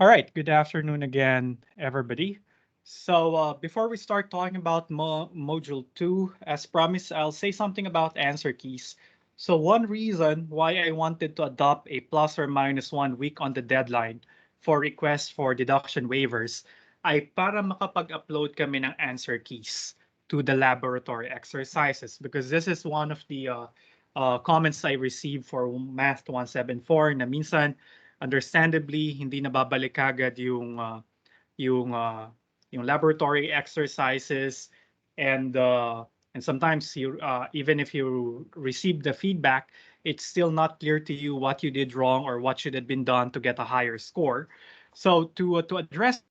All right, good afternoon again, everybody. So before we start talking about Module 2, as promised, I'll say something about answer keys. So one reason why I wanted to adopt a plus or minus 1 week on the deadline for requests for deduction waivers ay para makapag-upload kami ng answer keys to the laboratory exercises because this is one of the comments I received for Math 174 na minsan understandably hindi nababalik agad yung yung laboratory exercises and and sometimes you even if you receive the feedback, it's still not clear to you what you did wrong or what should have been done to get a higher score. So to address that,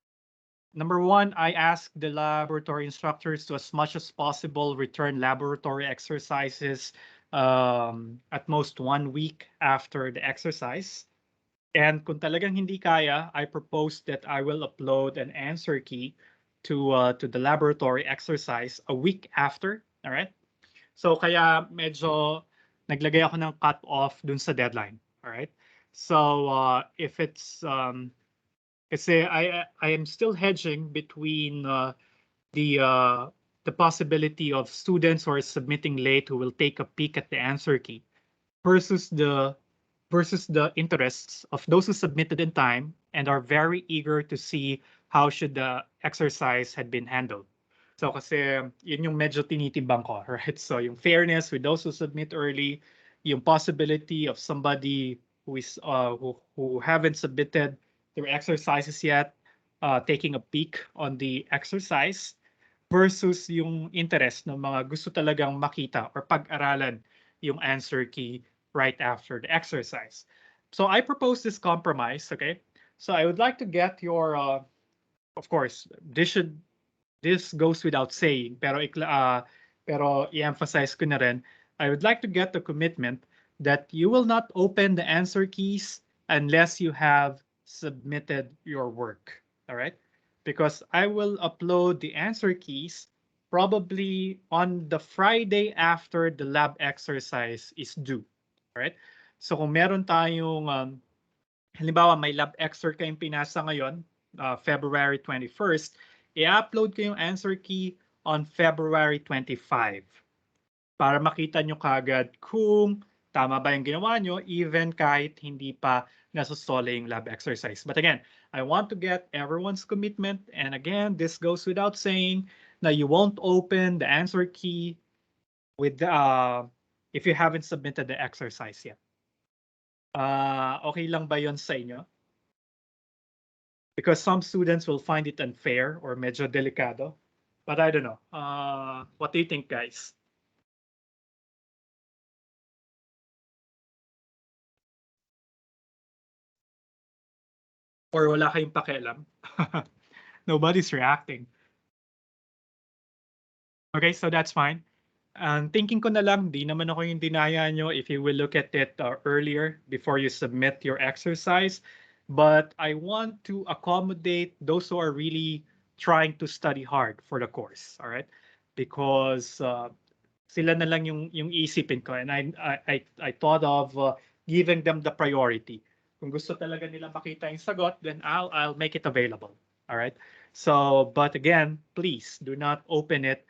number one, I ask the laboratory instructors to as much as possible return laboratory exercises at most 1 week after the exercise. And kung talagang hindi kaya, I propose that I will upload an answer key to the laboratory exercise a week after. All right? So kaya medyo naglagay ako ng cut off dun sa deadline. All right? So if it's kasi I am still hedging between the uh, the possibility of students who are submitting late who will take a peek at the answer key versus the interests of those who submitted in time and are very eager to see how should the exercise had been handled. So kasi yun yung medyo tinitimbang ko, right? So yung fairness with those who submit early, yung possibility of somebody who haven't submitted their exercises yet taking a peek on the exercise versus yung interest ng mga gusto talagang makita or pag-aralan yung answer key right after the exercise. So I propose this compromise, okay? So I would like to get your, of course, this goes without saying, pero i-emphasize ko na rin, I would like to get the commitment that you will not open the answer keys unless you have submitted your work, all right? Because I will upload the answer keys probably on the Friday after the lab exercise is due, all right? So kung meron tayong, halimbawa may lab excerpt kayong pinasa ngayon, February 21st, i-upload ko yung answer key on February 25 para makita nyo kagad kung tama ba yung ginawa nyo even kahit hindi pa nasosole yung lab exercise. But again, I want to get everyone's commitment, and again, this goes without saying na you won't open the answer key with if you haven't submitted the exercise yet. Okay lang ba yon sa inyo? Because some students will find it unfair or medyo delikado. But I don't know. What do you think, guys? Or wala kayong pakialam? Nobody's reacting. Okay, so that's fine. Thinking ko na lang, di naman ako yung dinaya nyo if you will look at it earlier before you submit your exercise. But I want to accommodate those who are really trying to study hard for the course, all right? Because sila na lang yung isipin ko, and I thought of giving them the priority. Kung gusto talaga nila makita yung sagot, then I'll make it available, all right? So, but again, please do not open it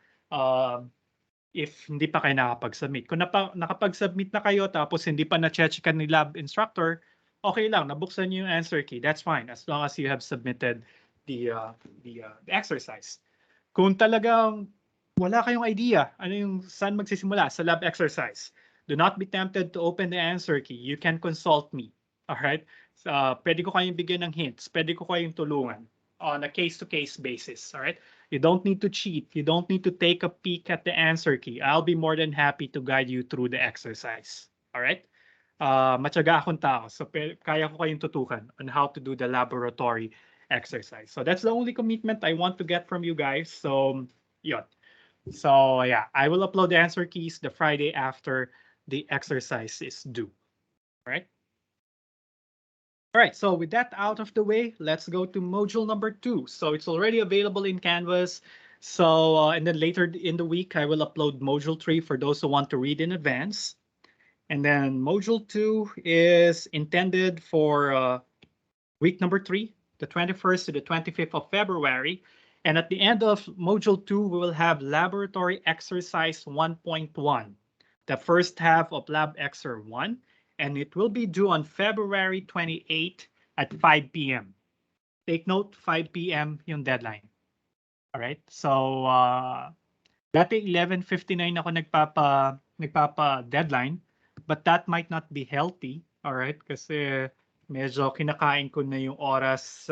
if hindi pa kayo nakapag-submit. Kung nakapag-submit na kayo tapos hindi pa na-checkan ni lab instructor, okay lang, nabuksan niyo yung answer key. That's fine as long as you have submitted the exercise. Kung talagang wala kayong idea ano yung saan magsisimula sa lab exercise, do not be tempted to open the answer key. You can consult me. All right? Pwede ko kayong bigyan ng hints. Pwede ko kayong tulungan on a case-to-case basis. All right? You don't need to cheat. You don't need to take a peek at the answer key. I'll be more than happy to guide you through the exercise. All right? Matyaga akong tao. So kaya ko kayong tutukan on how to do the laboratory exercise. So that's the only commitment I want to get from you guys. So, yun. So yeah, I will upload the answer keys the Friday after the exercise is due. All right? All right, so with that out of the way, let's go to module number 2. So it's already available in Canvas. So, and then later in the week, I will upload module 3 for those who want to read in advance. And then module 2 is intended for week number 3, the 21st to the 25th of February. And at the end of Module 2, we will have Laboratory Exercise 1.1, the first half of Lab Exer 1, and it will be due on February 28 at 5 p.m. Take note, 5 p.m. yung deadline. All right? So, dati 11:59 ako nagpapa deadline, but that might not be healthy, all right? Kasi medyo kinakain ko na yung oras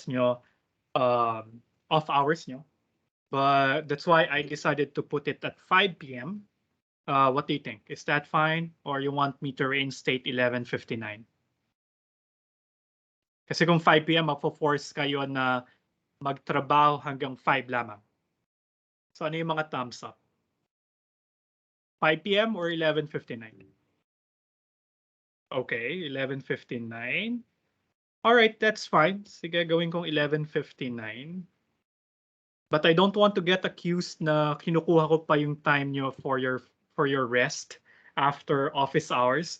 nyo, off hours nyo. But that's why I decided to put it at 5 p.m. What do you think? Is that fine? Or you want me to reinstate 11:59? Kasi kung 5 p.m. mapo-force kayo na magtrabaho hanggang 5 lamang. So ano yung mga thumbs up? 5 p.m. or 11:59? Okay, 11:59. All right, that's fine. Sige, gawin kong 11:59. But I don't want to get accused na kinukuha ko pa yung time nyo for your rest after office hours.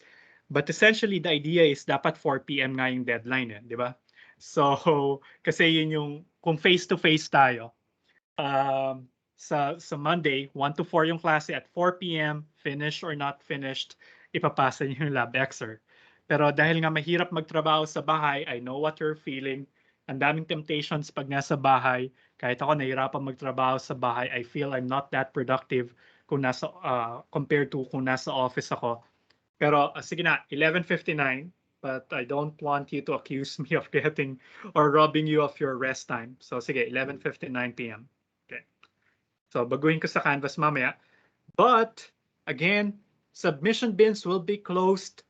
But essentially, the idea is dapat 4 p.m. nga yung deadline, di ba? So, kasi yun yung, kung face-to-face tayo, sa Monday, 1 to 4 yung klase at 4 p.m., finished or not finished, ipapasa niyo yung lab exer. Pero dahil nga mahirap magtrabaho sa bahay, I know what you're feeling. Ang daming temptations pag nasa bahay. Kahit ako nahirapan magtrabaho sa bahay, I feel I'm not that productive kung compared to kung nasa office ako. Pero sige na, 11:59, but I don't want you to accuse me of getting or robbing you of your rest time. So sige, 11:59 p.m. Okay. So baguhin ko sa Canvas mamaya. But again, submission bins will be closed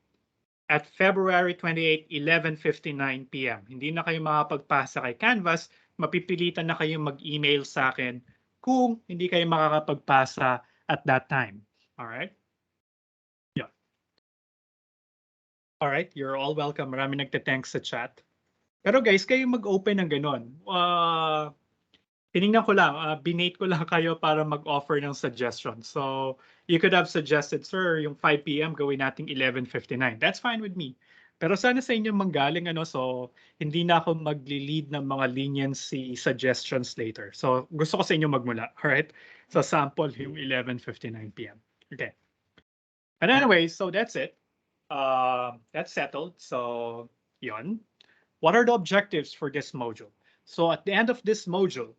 at February 28, 11:59 p.m. Hindi na kayo makapagpasa kay Canvas, mapipilitan na kayo mag-email sa akin kung hindi kayo makakapagpasa at that time. All right? Yeah. All right, you're all welcome. Marami nagte-thanks sa chat. Pero guys, kayo mag-open ng ganun. Tinignan ko lang, binate ko lang kayo para mag-offer ng suggestion. So, you could have suggested, sir, yung 5 p.m. gawin nating 11:59. That's fine with me. Pero sana sa inyo manggaling, so hindi na ako magli-lead ng mga leniency suggestions later. So, gusto ko sa inyo magmula, alright? So, sample yung 11:59 p.m. Okay. And anyway, so that's it. That's settled. So, yon. What are the objectives for this module? So, at the end of this module,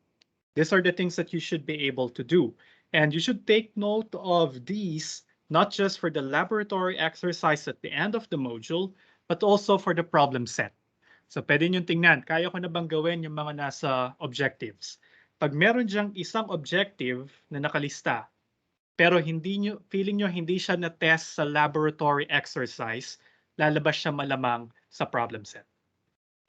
these are the things that you should be able to do. And you should take note of these, not just for the laboratory exercise at the end of the module, but also for the problem set. So pwede nyo tingnan, kaya ko na bang gawin yung mga nasa objectives? Pag meron dyang isang objective na nakalista, pero feeling nyo hindi siya na-test sa laboratory exercise, lalabas siya malamang sa problem set.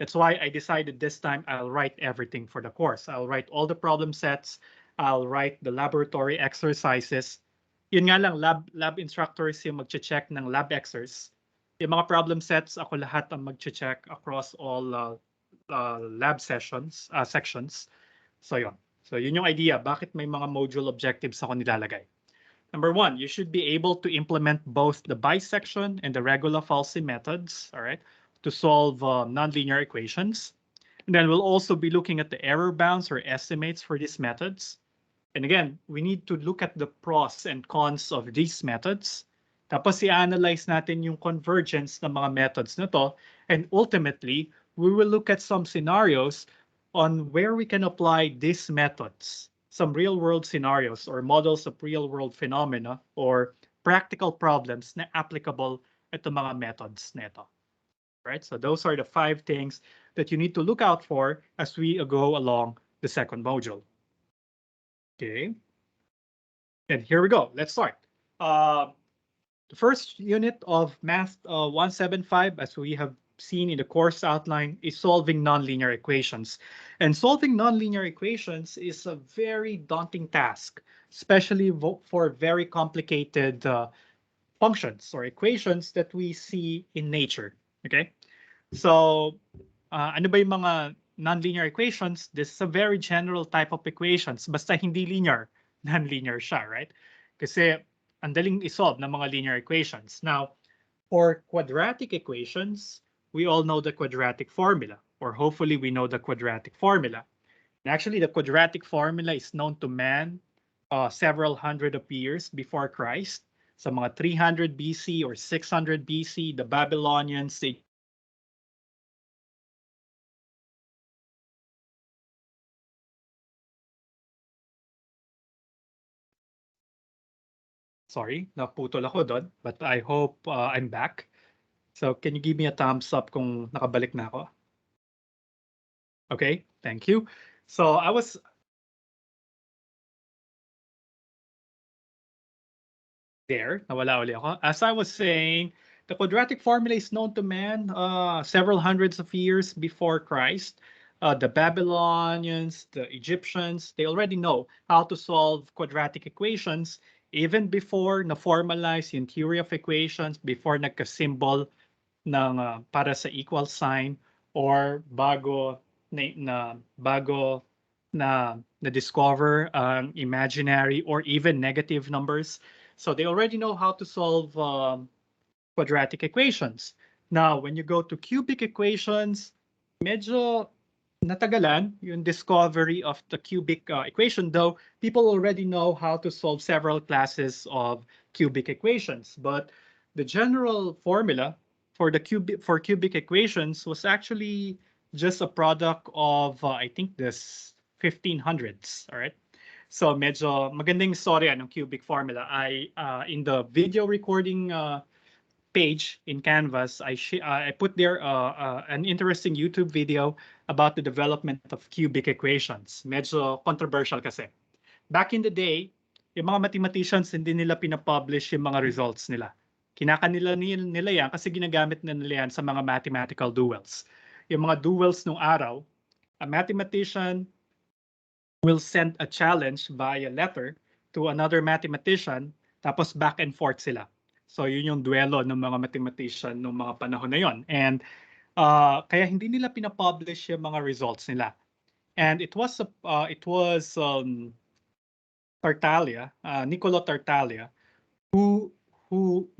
That's why I decided this time I'll write everything for the course. I'll write all the problem sets. I'll write the laboratory exercises. Yun nga lang, lab instructors yung mag-check ng lab exers. Yung mga problem sets, ako lahat ang mag-check across all lab sections. So yun. So yun yung idea. Bakit may mga module objectives ako nilalagay? Number 1, you should be able to implement both the bisection and the regular-Falsy methods, all right, to solve nonlinear equations. And then we'll also be looking at the error bounds or estimates for these methods. And again, we need to look at the pros and cons of these methods. Tapos i-analyze natin yung convergence ng mga methods na to. And ultimately, we will look at some scenarios on where we can apply these methods. Some real-world scenarios or models of real-world phenomena or practical problems na applicable ito mga methods nito. Right? So those are the 5 things that you need to look out for as we go along the second module. Okay. And here we go. Let's start. The first unit of Math 175, as we have seen in the course outline, is solving nonlinear equations. And solving nonlinear equations is a very daunting task, especially for very complicated functions or equations that we see in nature. Okay, so ano ba yung mga nonlinear equations? This is a very general type of equations. Basta hindi linear, nonlinear siya, right? Kasi ang daling isolve ng mga linear equations. Now, for quadratic equations, we all know the quadratic formula. or hopefully we know the quadratic formula. And actually, the quadratic formula is known to man several hundred of years before Christ. Sa mga 300 BC or 600 BC, the Babylonians, they sorry, naputol ako doon, but I hope I'm back. So can you give me a thumbs up kung nakabalik na ako? Okay, thank you. So I was there, nawala uli ako. As I was saying, the quadratic formula is known to man several hundreds of years before Christ. The Babylonians, the Egyptians, they already know how to solve quadratic equations even before na-formalize yung theory of equations, before nagka-symbol ng para sa equal sign, or bago na discover imaginary or even negative numbers. So they already know how to solve quadratic equations. Now, when you go to cubic equations, medyo natagalan yung discovery of the cubic equation, though people already know how to solve several classes of cubic equations. But the general formula for cubic equations was actually just a product of I think this 1500s. All right. So medyo magandang storya ng cubic formula. In the video recording page in Canvas, I put there an interesting YouTube video about the development of cubic equations. Medyo controversial kasi. Back in the day, yung mga mathematicians hindi nila pinapublish yung mga results nila. Kinakanila nila yan kasi ginagamit na nila yan sa mga mathematical duels. Yung mga duels nung araw, a mathematician will send a challenge by a letter to another mathematician, tapos back and forth sila. So yun yung duelo ng mga mathematician nung mga panahon na yon. And kaya hindi nila pinapublish yung mga results nila. And it was Tartaglia, Niccolo Tartaglia, who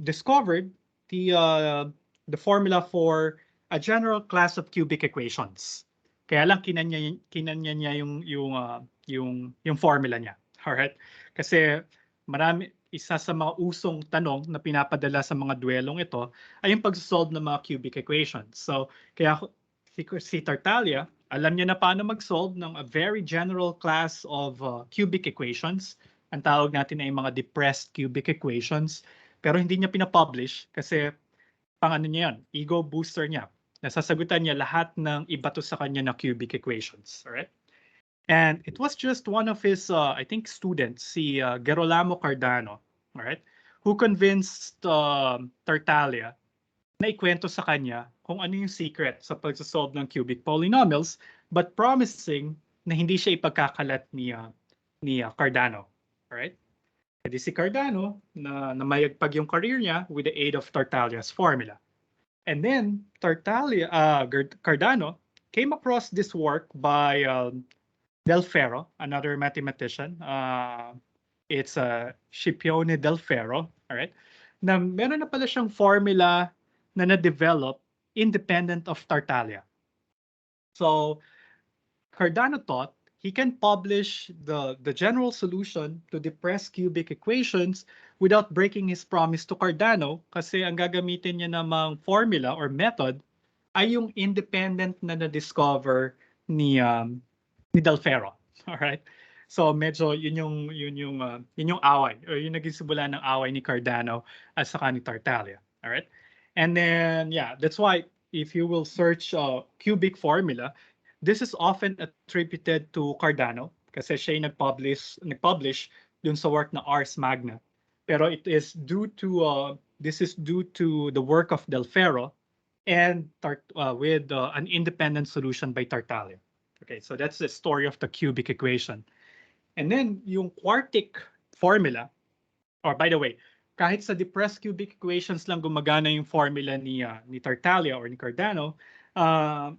discovered the formula for a general class of cubic equations. Kaya lang kinanya niya yung formula niya. All right? Kasi isa sa mga usong tanong na pinapadala sa mga duelong ito ay yung pagsolve ng mga cubic equations. So kaya si Tartaglia, alam niya na paano mag-solve ng a very general class of cubic equations. Ang tawag natin ay mga depressed cubic equations. Pero hindi niya pinapublish kasi pang ano niya yan, ego booster niya. Nasasagutan niya lahat ng ibato sa kanya na cubic equations. All right? And it was just one of his, I think, students, si Gerolamo Cardano, all right, who convinced Tartaglia na ikwento sa kanya kung ano yung secret sa pagsasolve ng cubic polynomials, but promising na hindi siya ipagkakalat ni Cardano. All right? Edi si Cardano, na namayagpag yung career niya with the aid of Tartaglia's formula. And then Cardano came across this work by Del Ferro, another mathematician. It's Scipione Del Ferro, all right? Na meron na pala siyang formula na na-develop independent of Tartaglia. So Cardano thought he can publish the general solution to depressed cubic equations without breaking his promise to Cardano kasi ang gagamitin niya namang formula or method ay yung independent na na-discover ni Del Ferro. All right? So medyo yun yung away or yung naging simula ng away ni Cardano at saka ni Tartaglia. All right? And then yeah, that's why if you will search cubic formula, this is often attributed to Cardano kasi siya yung nag-publish dun sa work na Ars Magna. Pero it is due to this is due to the work of Del Ferro and with an independent solution by Tartaglia. Okay, so that's the story of the cubic equation. And then yung quartic formula, or by the way, kahit sa depressed cubic equations lang gumagana yung formula ni Tartaglia or ni Cardano,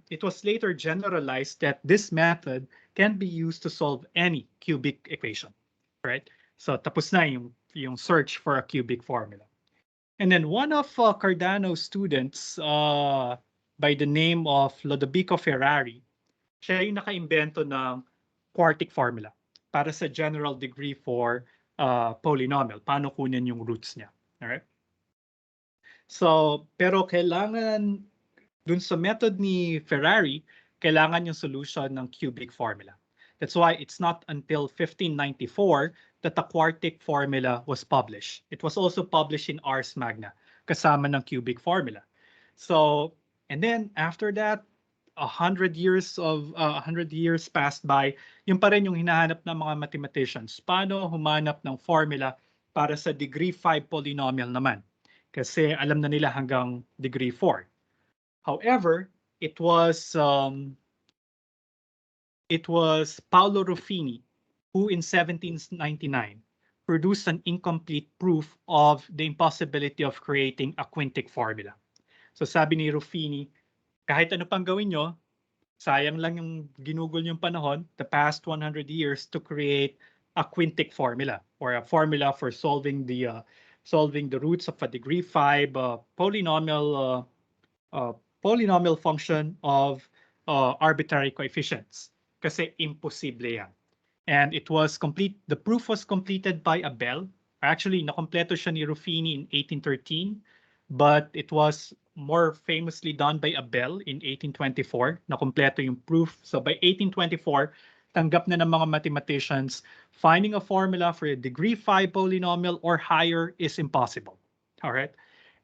it was later generalized that this method can be used to solve any cubic equation, right? So tapos na yung search for a cubic formula. And then one of Cardano's students, by the name of Lodovico Ferrari. Siya yung nakaimbento ng quartic formula para sa general degree for polynomial. Paano kunin yung roots niya. Alright? So, pero kailangan, dun sa method ni Ferrari, kailangan yung solution ng cubic formula. That's why it's not until 1594 that the quartic formula was published. It was also published in Ars Magna, kasama ng cubic formula. So, and then after that, 100 years passed by, yung pa rin yung hinahanap ng mga mathematicians. Paano humanap ng formula para sa degree 5 polynomial naman? Kasi alam na nila hanggang degree 4. However, it was Paolo Ruffini who in 1799 produced an incomplete proof of the impossibility of creating a quintic formula. So sabi ni Ruffini, kahit ano pang gawin nyo, sayang lang yung ginugol yung panahon, the past 100 years, to create a quintic formula or a formula for solving the roots of a degree 5 polynomial function of arbitrary coefficients. Kasi imposible yan. And the proof was completed by Abel. Actually, nakompleto siya ni Ruffini in 1813, but it was more famously done by Abel in 1824. Nakompleto yung proof. So by 1824, tanggap na ng mga mathematicians, finding a formula for a degree 5 polynomial or higher is impossible. All right.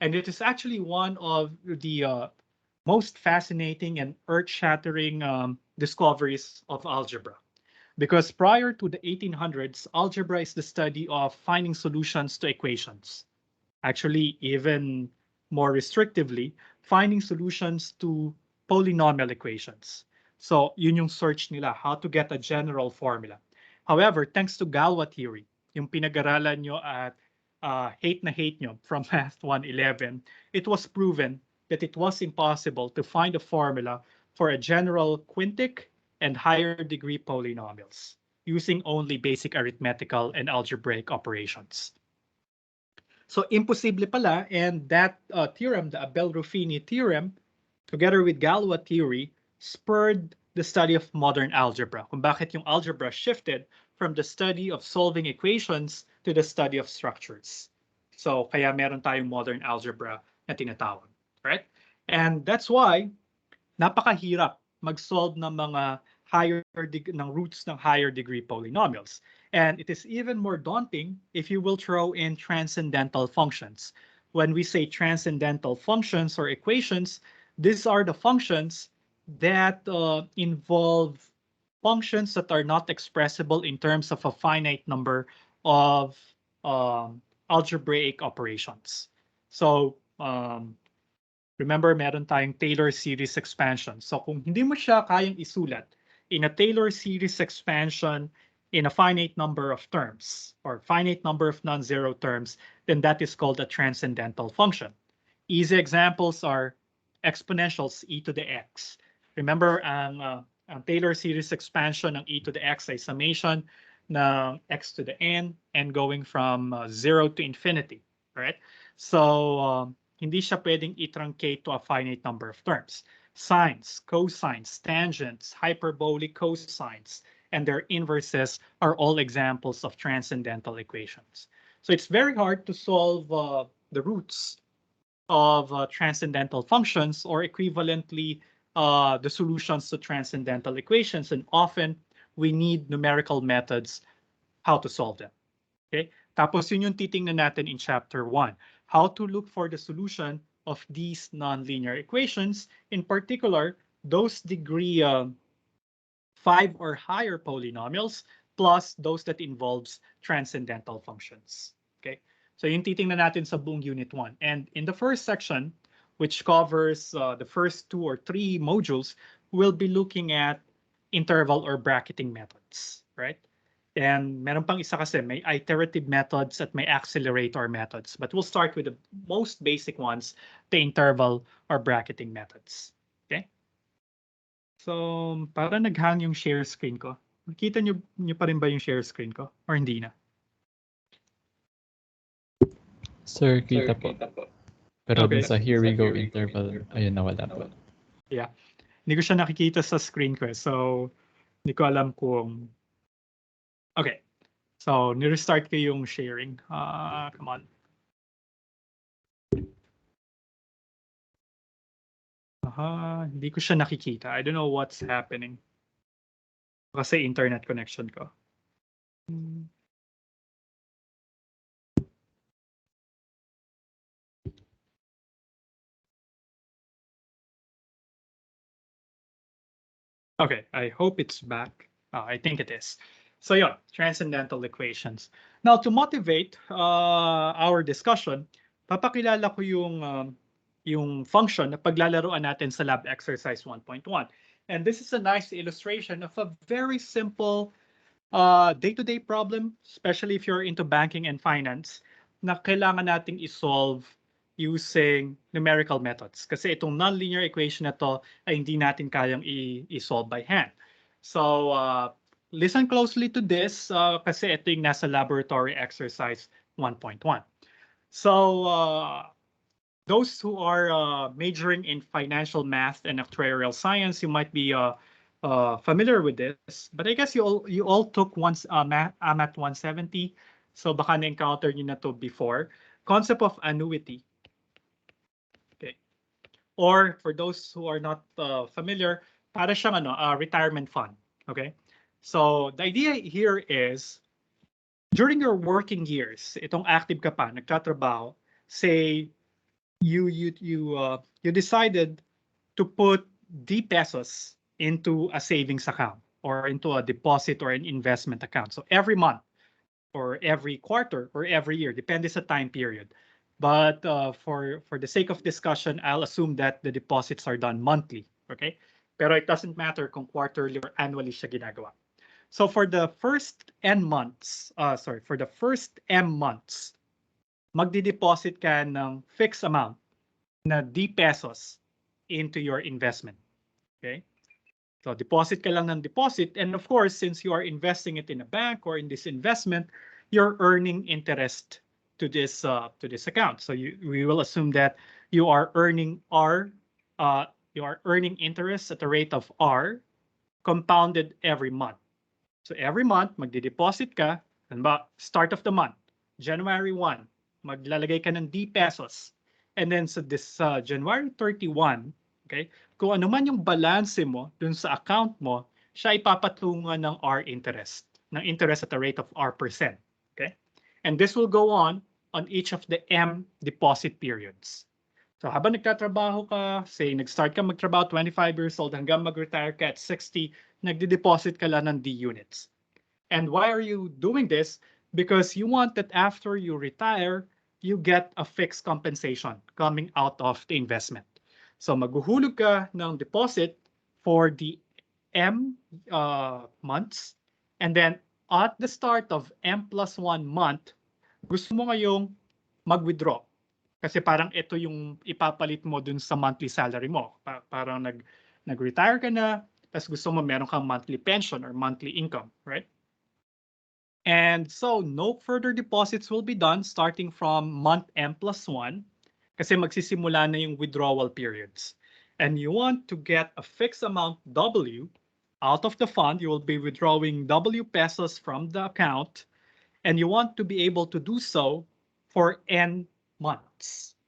And it is actually one of the most fascinating and earth-shattering discoveries of algebra. Because prior to the 1800s, algebra is the study of finding solutions to equations. Actually, even more restrictively, finding solutions to polynomial equations. So yun yung search nila, how to get a general formula. However, thanks to Galois theory, yung pinag-aralan nyo at hate na hate nyo from Math 111, it was proven that it was impossible to find a formula for a general quintic and higher degree polynomials using only basic arithmetical and algebraic operations. So imposible pala, and that theorem, the Abel-Ruffini theorem, together with Galois theory, spurred the study of modern algebra. Kung bakit yung algebra shifted from the study of solving equations to the study of structures. So kaya meron tayong modern algebra na tinatawag. Right? And that's why napakahirap mag-solve ng mga ng roots ng higher degree polynomials. And it is even more daunting if you will throw in transcendental functions. When we say transcendental functions or equations, these are the functions that involve functions that are not expressible in terms of a finite number of algebraic operations. So remember, meron tayong Taylor series expansion. So kung hindi mo siya kayang isulat in a Taylor series expansion in a finite number of terms or finite number of non-zero terms, then that is called a transcendental function. Easy examples are exponentials e to the x. Remember, ang Taylor series expansion ng e to the x ay summation ng x to the n going from 0 to infinity. Right? So hindi siya pwedeng i-truncate to a finite number of terms. Sines, cosines, tangents, hyperbolic cosines, and their inverses are all examples of transcendental equations. So it's very hard to solve the roots of transcendental functions or equivalently the solutions to transcendental equations. And often we need numerical methods how to solve them. Okay? Tapos yun yung titingnan natin in chapter 1. How to look for the solution of these nonlinear equations, in particular, those degree 5 or higher polynomials, plus those that involves transcendental functions. Okay, so yung titingnan natin sa buong unit 1. And in the first section, which covers the first 2 or 3 modules, we'll be looking at interval or bracketing methods, right? And meron pang isa kasi, may iterative methods at may accelerator methods. But we'll start with the most basic ones, the interval or bracketing methods. Okay? So, para naghang yung share screen ko. Nakita nyo pa rin ba yung share screen ko? Or hindi na? Sir, kita po. Pero okay. Sa here we go interval, ayun, nawala po. Yeah. Hindi ko siya nakikita sa screen ko. So, hindi ko alam kung... Okay. So, ni-restart ko yung sharing. Come on. Hindi ko siya nakikita. I don't know what's happening. Kasi internet connection ko. Okay, I hope it's back. I think it is. So yeah, transcendental equations. Now to motivate our discussion, papakilala ko yung function na paglalaroan natin sa lab exercise 1.1. And this is a nice illustration of a very simple day-to-day problem, especially if you're into banking and finance, na kailangan nating isolve using numerical methods. Kasi itong nonlinear equation na to ay hindi natin kayang i-solve by hand. So, listen closely to this kasi ito yung nasa laboratory exercise 1.1. So, those who are majoring in financial math and actuarial science, you might be familiar with this. But I guess you all took once AMAT 170, so baka na-encounter niyo na to before. Concept of annuity. Okay. Or for those who are not familiar, para siyang retirement fund. Okay. So the idea here is during your working years, itong active ka pa, nagtatrabaho, say you decided to put D pesos into a savings account or into a deposit or an investment account. So every month or every quarter or every year, depends sa time period. But for the sake of discussion, I'll assume that the deposits are done monthly. Okay? Pero it doesn't matter kung quarterly or annually siya ginagawa. So for the first N months, for the first M months, magdi-deposit ka ng fixed amount na D pesos into your investment. Okay? So deposit ka lang ng deposit. And of course, since you are investing it in a bank or in this investment, you're earning interest to this account. So we will assume that you are earning you are earning interest at a rate of R compounded every month. So every month, magdi-deposit ka, start of the month, January 1, maglalagay ka ng D pesos. And then sa this January 31, okay, kung ano man yung balance mo dun sa account mo, siya ipapatungan ng R interest, ng interest at a rate of R%. Okay? And this will go on each of the M deposit periods. So habang nagtatrabaho ka, say nag-start ka magtrabaho 25 years old hanggang mag-retire ka at 60, nagde-deposit ka lang ng D units. And why are you doing this? Because you want that after you retire, you get a fixed compensation coming out of the investment. So maghuhulog ka ng deposit for the M months, and then at the start of M plus 1 month, gusto mo ngayong mag-withdraw. Kasi parang ito yung ipapalit mo dun sa monthly salary mo. Parang nag-retire ka na, tapos gusto mo meron kang monthly pension or monthly income, right? And so no further deposits will be done starting from month M plus 1 kasi magsisimula na yung withdrawal periods. And you want to get a fixed amount W out of the fund. You will be withdrawing W pesos from the account, and you want to be able to do so for N months.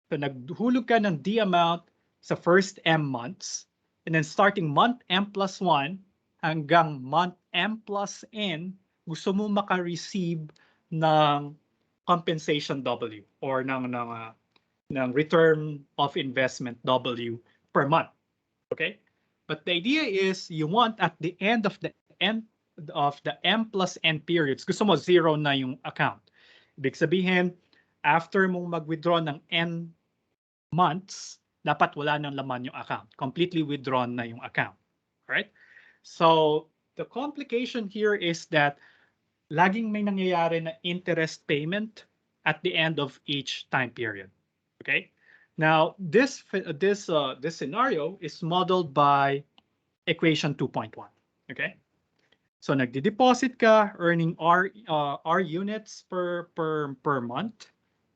So naghulog ka ng D amount sa first M months, and then starting month M plus 1 hanggang month M plus N, gusto mo maka-receive ng compensation W or ng return of investment W per month. Okay? But the idea is you want at the end of the M plus N periods, gusto mo zero na yung account. Ibig sabihin, after mong mag-withdraw ng N months, dapat wala nang laman yung account. Completely withdrawn na yung account. Right? So the complication here is that laging may nangyayari na interest payment at the end of each time period. Okay? Now, this scenario is modeled by equation 2.1. Okay? So nagdi-deposit ka, earning R units per month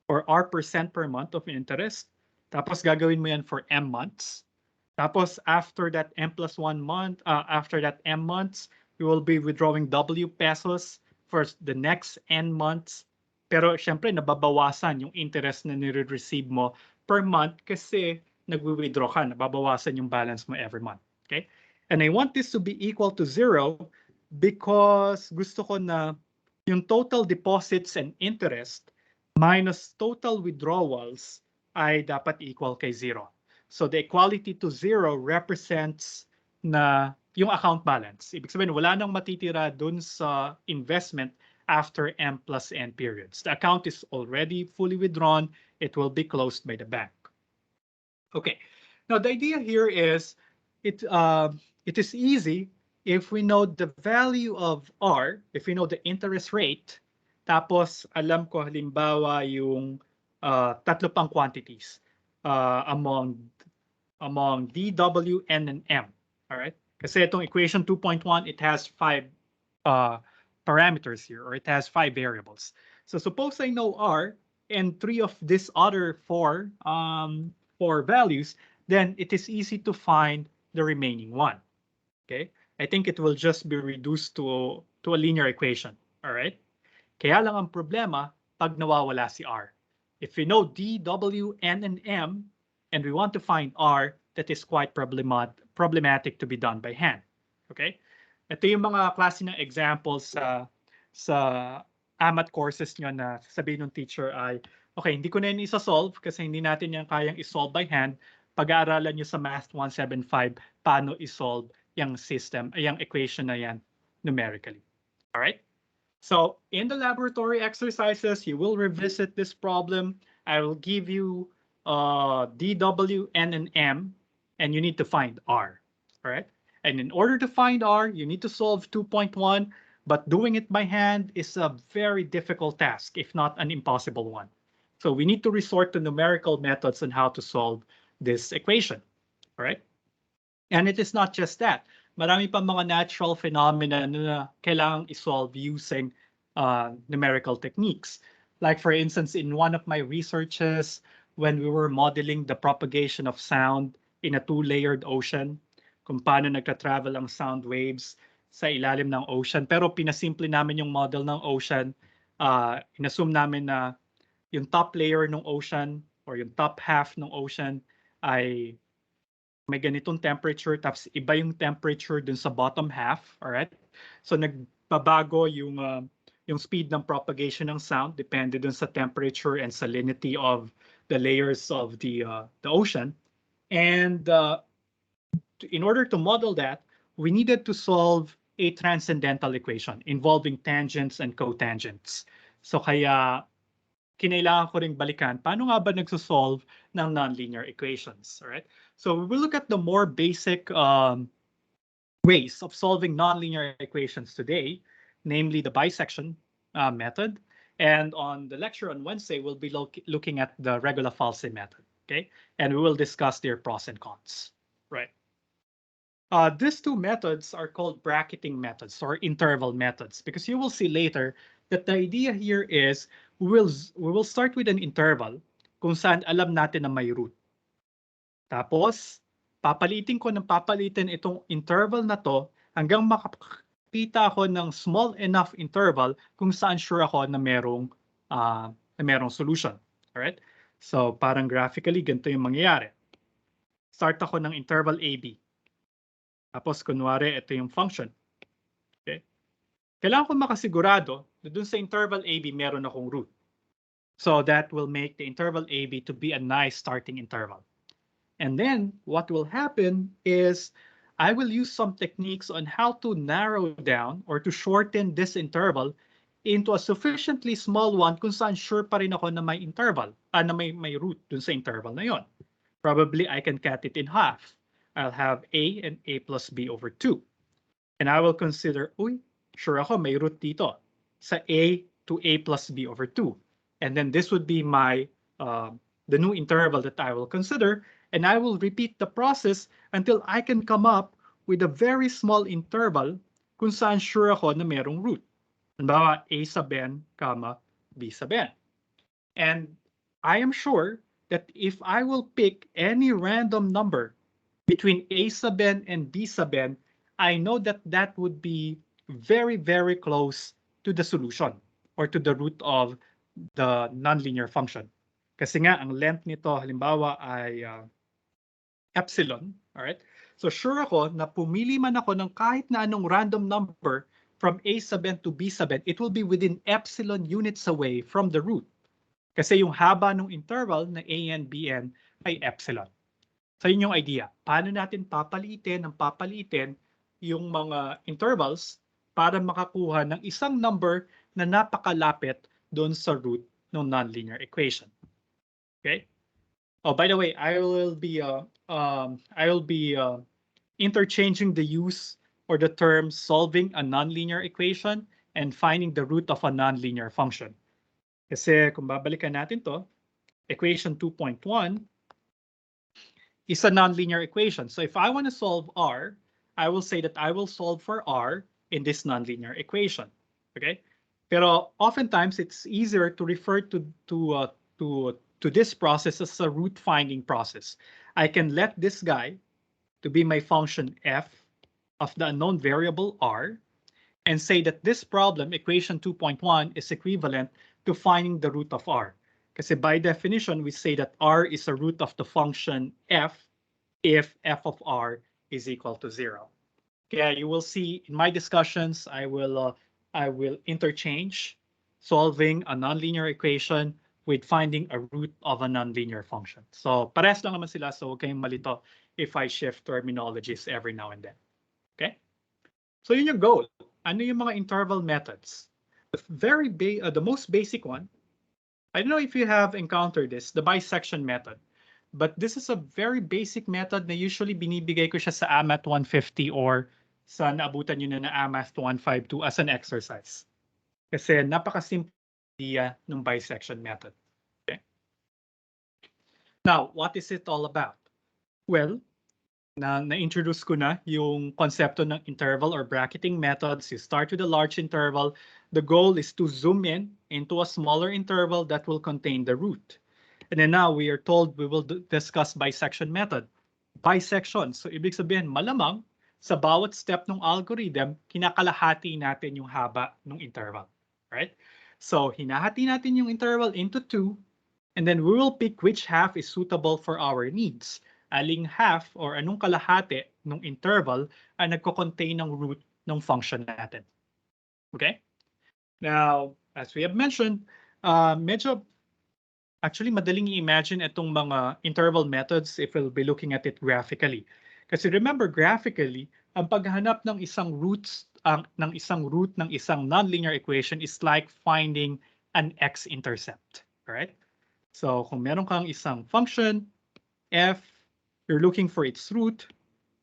or R% per month of interest. Tapos gagawin mo yan for M months. Tapos after that M plus 1 month, after that M months, we will be withdrawing W pesos for the next N months. Pero syempre, nababawasan yung interest na nire-receive mo per month kasi nagwi-withdraw ka, nababawasan yung balance mo every month. Okay? And I want this to be equal to 0 because gusto ko na yung total deposits and interest minus total withdrawals ay dapat equal kay 0. So the equality to 0 represents na yung account balance. Ibig sabihin, wala nang matitira dun sa investment after M plus N periods. The account is already fully withdrawn. It will be closed by the bank. Okay. Now the idea here is it it is easy if we know the value of R, if we know the interest rate, tapos alam ko halimbawa yung tatlo pang quantities among D, W, N, and M. All right? Kasi itong equation 2.1, it has five uh, parameters here, or it has five variables. So suppose I know R and three of these other four values, then it is easy to find the remaining one. Okay? I think it will just be reduced to a linear equation. All right? Kaya lang ang problema pag nawawala si R. If we know D, W, N, and M, and we want to find R, that is quite problematic to be done by hand. Okay? Ito yung mga klase ng examples sa AMAT courses nyo na sabihin ng teacher ay, okay, hindi ko na yun isa-solve kasi hindi natin yan kayang isolve by hand. Pag-aaralan nyo sa Math 175 paano isolve yung system, yung equation na yan numerically. All right? So in the laboratory exercises, you will revisit this problem. I will give you D, W, N, and M, and you need to find R. All right. And in order to find R, you need to solve 2.1, but doing it by hand is a very difficult task, if not an impossible one. So we need to resort to numerical methods on how to solve this equation. All right. And it is not just that. Marami pa mga natural phenomena na kailangang isolve using numerical techniques. Like for instance, in one of my researches, when we were modeling the propagation of sound in a two-layered ocean, kung paano nagka-travel ang sound waves sa ilalim ng ocean. Pero pinasimple namin yung model ng ocean. Inassume namin na yung top layer ng ocean or yung top half ng ocean ay may ganitong temperature tapos iba yung temperature dun sa bottom half, all right? So nagbabago yung speed ng propagation ng sound depende dun sa temperature and salinity of the layers of the ocean. And in order to model that, we needed to solve a transcendental equation involving tangents and cotangents. So kaya kinailangan ko ring balikan, paano nga ba nagsosolve ng nonlinear equations, all right? So we will look at the more basic ways of solving nonlinear equations today, namely the bisection method. And on the lecture on Wednesday, we'll be looking at the regula falsi method, okay? And we will discuss their pros and cons, right? These two methods are called bracketing methods or interval methods because you will see later that the idea here is we will start with an interval kung saan alam natin na may root. Tapos, papalitin ko ng papalitin itong interval na to hanggang makakita ako ng small enough interval kung saan sure ako na merong solution. Alright? So, parang graphically, ganito yung mangyayari. Start ako ng interval AB. Tapos, kunwari, ito yung function. Okay? Kailangan ko makasigurado na dun sa interval AB meron akong root. So that will make the interval AB to be a nice starting interval. And then what will happen is I will use some techniques on how to narrow down or to shorten this interval into a sufficiently small one kung saan sure pa rin ako na may interval, na may root dun sa interval na yon. Probably I can cut it in half. I'll have A and A plus B over 2. And I will consider, sure ako may root dito sa A to A plus B over 2. And then this would be my the new interval that I will consider. And I will repeat the process until I can come up with a very small interval kung saan sure ako na merong root. Halimbawa, A sub n, B sub n. And I am sure that if I will pick any random number between a sub n and b sub n, I know that that would be very, very close to the solution or to the root of the nonlinear function. Kasi nga, ang length nito, halimbawa, ay epsilon. Alright? So sure ako na pumili man ako ng kahit na anong random number from a sub n to b sub n, it will be within epsilon units away from the root. Kasi yung haba ng interval na an, bn ay epsilon. So yun yung idea. Paano natin papalitin yung mga intervals para makakuha ng isang number na napakalapit doon sa root ng nonlinear equation. Okay? Oh, by the way, I will be interchanging the use or the term solving a nonlinear equation and finding the root of a nonlinear function. Kasi kung babalikan natin to, equation 2.1 is a nonlinear equation. So if I want to solve R, I will say that I will solve for R in this nonlinear equation. Okay? Pero oftentimes it's easier to refer to this process as a root finding process. I can let this guy to be my function f of the unknown variable R and say that this problem, equation 2.1, is equivalent to finding the root of R. Kasi by definition, we say that R is a root of the function f if f of R is equal to 0. Okay, you will see in my discussions, I will interchange solving a nonlinear equation with finding a root of a nonlinear function. So parehas lang naman sila, so huwag kayong malito if I shift terminologies every now and then. Okay? So yun yung goal. Ano yung mga interval methods? The most basic one, I don't know if you have encountered this, the bisection method. But this is a very basic method na usually binibigay ko siya sa AMAT 150 or sa naabutan nyo na AMAT 152 as an exercise. Kasi napakasimple idea ng bisection method. Okay? Now, what is it all about? Well, na-introduce ko na yung konsepto ng interval or bracketing methods. You start with a large interval. The goal is to zoom in into a smaller interval that will contain the root. And then now we are told we will discuss bisection method. Bisection. So ibig sabihin, malamang sa bawat step ng algorithm, kinakalahati natin yung haba ng interval. Right? So hinahati natin yung interval into two, and then we will pick which half is suitable for our needs. Aling half or anong kalahati ng interval ay nagko-contain ng root ng function natin. Okay? Now, as we have mentioned, medyo actually madaling i-imagine itong mga interval methods if we'll be looking at it graphically. Kasi remember, graphically, ang paghanap ng isang root ng isang nonlinear equation is like finding an x-intercept. Right? So kung meron kang isang function, f, you're looking for its root,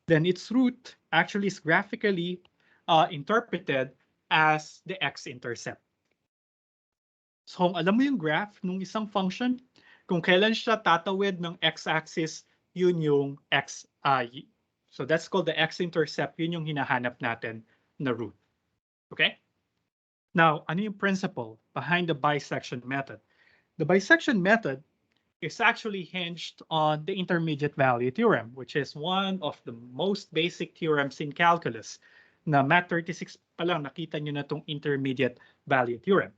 then its root actually is graphically interpreted as the x-intercept. So kung alam mo yung graph ng isang function, kung kailan siya tatawid ng x-axis, yun yung x. So that's called the x-intercept. Yun yung hinahanap natin na root. Okay? Now, ano yung principle behind the bisection method? The bisection method is actually hinged on the intermediate value theorem, which is one of the most basic theorems in calculus. Na Math 36 pa lang nakita nyo na itong intermediate value theorem.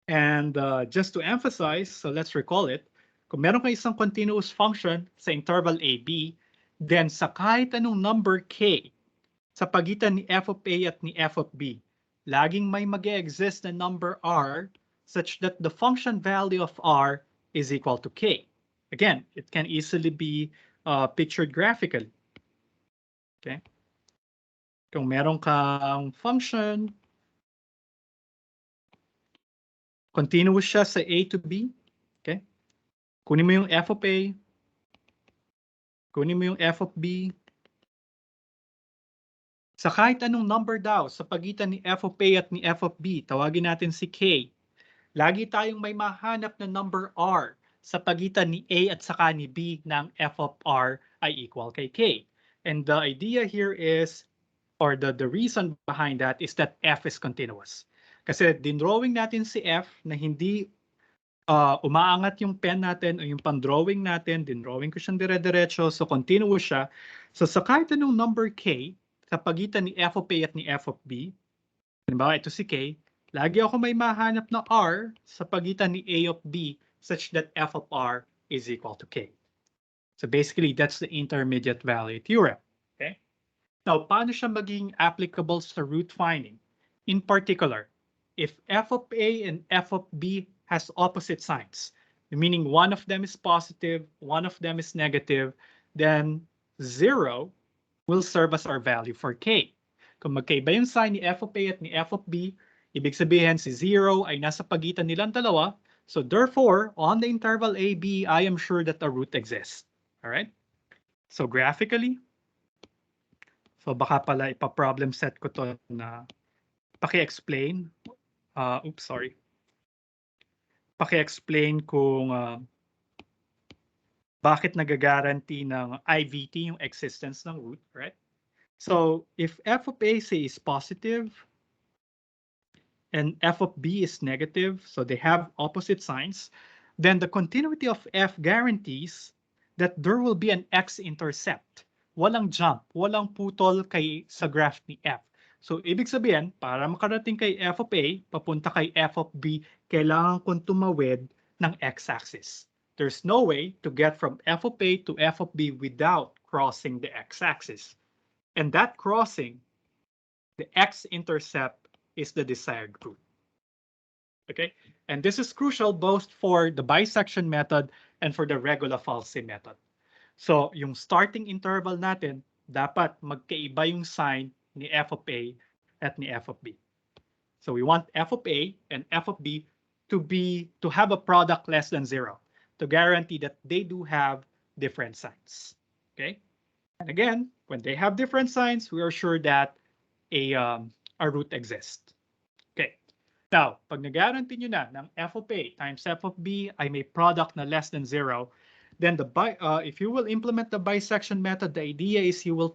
And just to emphasize, so let's recall it, kung meron kayo isang continuous function sa interval AB, then sa kahit anong number k sa pagitan ni f of A at ni f of B, laging may mag-exist na number r such that the function value of r is equal to k. Again, it can easily be pictured graphically. Okay? Kung meron kang function, continuous siya sa A to B. Okay? Kunin mo yung f of A, kunin mo yung f of B. Sa kahit anong number daw, sa pagitan ni f of A at ni f of B, tawagin natin si k. Lagi tayong may mahanap na number r sa pagitan ni A at saka ni B ng f of r ay equal kay k. And the idea here is, or the reason behind that is that f is continuous. Kasi dinrawing natin si f na hindi umaangat yung pen natin o yung pang-drawing natin, din-drawing ko siyang dire-diretso, so continuous siya. So sa kahit anong number k, sa pagitan ni f of a at ni f of b, halimbawa ito si k, lagi ako may mahanap na r sa pagitan ni a of b such that f of r is equal to k. So basically, that's the intermediate value theorem. Okay? Now, paano siya maging applicable sa root finding? In particular, if f of a and f of b has opposite signs, meaning one of them is positive, one of them is negative, then 0 will serve as our value for k. Kung magkaiba yung sign ni f of a at ni f of b, ibig sabihin si 0 ay nasa pagitan nilang dalawa. So therefore, on the interval AB, I am sure that a root exists. All right? So graphically, so baka pala ipa-problem set ko to na paki-explain. Oops, sorry. Paki-explain kung bakit nagagaranti ng IVT yung existence ng root, right? So if f of a say is positive and f of b is negative, so they have opposite signs, then the continuity of f guarantees that there will be an x-intercept. Walang jump, walang putol sa graph ni f. So ibig sabihin, para makarating kay f of a, papunta kay f of b, kailangan kong tumawid ng x-axis. There's no way to get from f of a to f of b without crossing the x-axis. And that crossing, the x-intercept, is the desired root. Okay, and this is crucial both for the bisection method and for the regula falsi method. So yung starting interval natin, dapat magkaiba yung sign ni f of a at ni f of b. So we want f of a and f of b to have a product less than 0 to guarantee that they do have different signs. Okay, and again, when they have different signs, we are sure that a root exists. Okay. Now, pag nag-guarantee nyo na ng f of a times f of b ay may product na less than 0, then if you will implement the bisection method, the idea is you will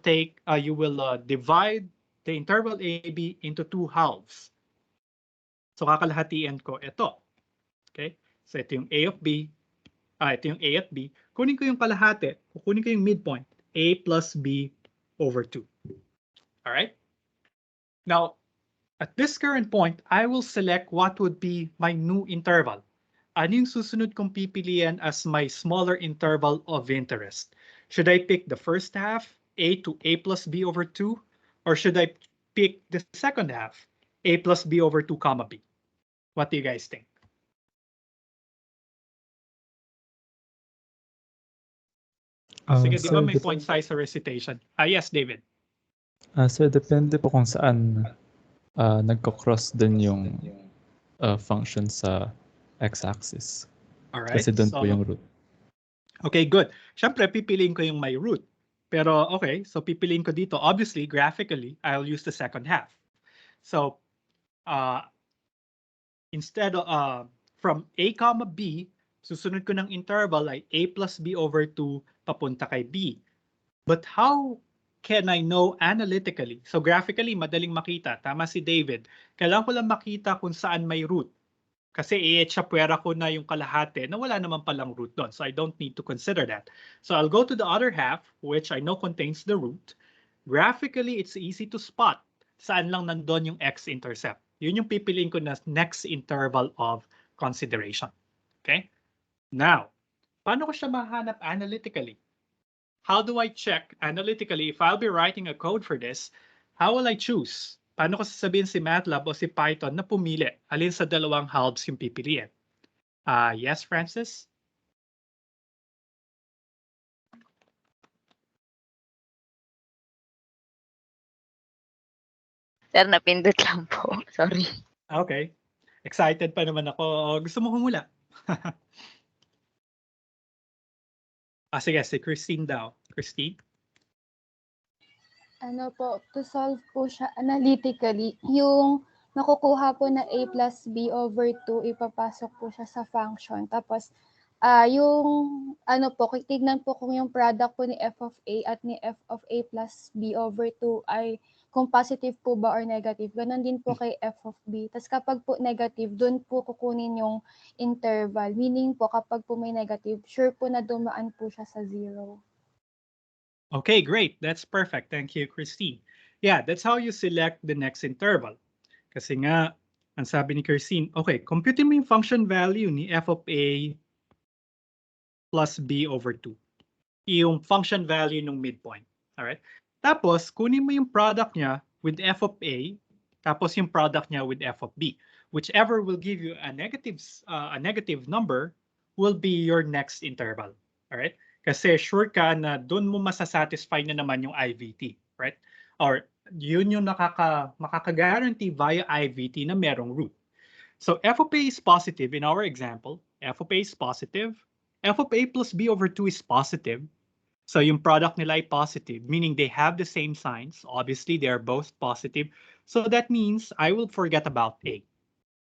divide the interval AB into two halves. So kakalahatiin ko ito. Okay? So ito yung a of b, ito yung a at b. Kunin ko yung kalahati, kukunin ko yung midpoint, a plus b over 2. All right? Now, at this current point, I will select what would be my new interval. Ano yung susunod kong pipilian as my smaller interval of interest? Should I pick the first half, a to a plus b over 2? Or should I pick the second half, a plus b over 2 comma b? What do you guys think? Sige, di ba may point size sa recitation? Yes, David. Sir, depende po kung saan nagko-cross din yung function sa x-axis. Alright. Kasi doon po yung root. Okay, good. Siyempre, pipiliin ko yung my root. Pero okay, so pipiliin ko dito. Obviously, graphically, I'll use the second half. So, instead of from a comma b, susunod ko ng interval ay a plus b over 2 papunta kay b. But how can I know analytically? So graphically, madaling makita. Tama si David. Kailangan ko lang makita kung saan may root. Kasi i-etchapwera ko na yung kalahati na wala naman palang root doon. So I don't need to consider that. So I'll go to the other half, which I know contains the root. Graphically, it's easy to spot saan lang nandun yung x-intercept. Yun yung pipiliin ko na next interval of consideration. Okay? Now, paano ko siya mahanap analytically? How do I check analytically if I'll be writing a code for this? How will I choose? Paano ko sasabihin si MATLAB o si Python na pumili? Alin sa dalawang halves yung pipiliin? Yes, Francis? Sir, napindot lang po. Sorry. Okay. Excited pa naman ako. Gusto mo humula? Sige, si Christine daw. Christine? Ano po, to solve po siya analytically, yung nakukuha po na a plus b over 2, ipapasok po siya sa function. Tapos, yung ano po, titignan po kung yung product po ni f of a at ni f of a plus b over 2 ay kung positive po ba or negative. Ganon din po kay f of b. Tapos kapag po negative, doon po kukunin yung interval. Meaning po kapag po may negative, sure po na dumaan po siya sa 0. Okay, great. That's perfect. Thank you, Christine. Yeah, that's how you select the next interval. Kasi nga, ang sabi ni Christine, okay, computing mo yung function value ni f of a plus b over 2. Yung function value ng midpoint. Alright? Tapos, kunin mo yung product niya with f of a, tapos yung product niya with f of b. Whichever will give you a negative number will be your next interval. Alright? Kasi sure ka na doon mo masasatisfy na naman yung IVT. Right? Or yun yung makaka-guarantee via IVT na merong root. So f of a is positive in our example. F of a is positive. F of a plus b over 2 is positive. So yung product nila ay positive, meaning they have the same signs. Obviously, they are both positive. So that means I will forget about a,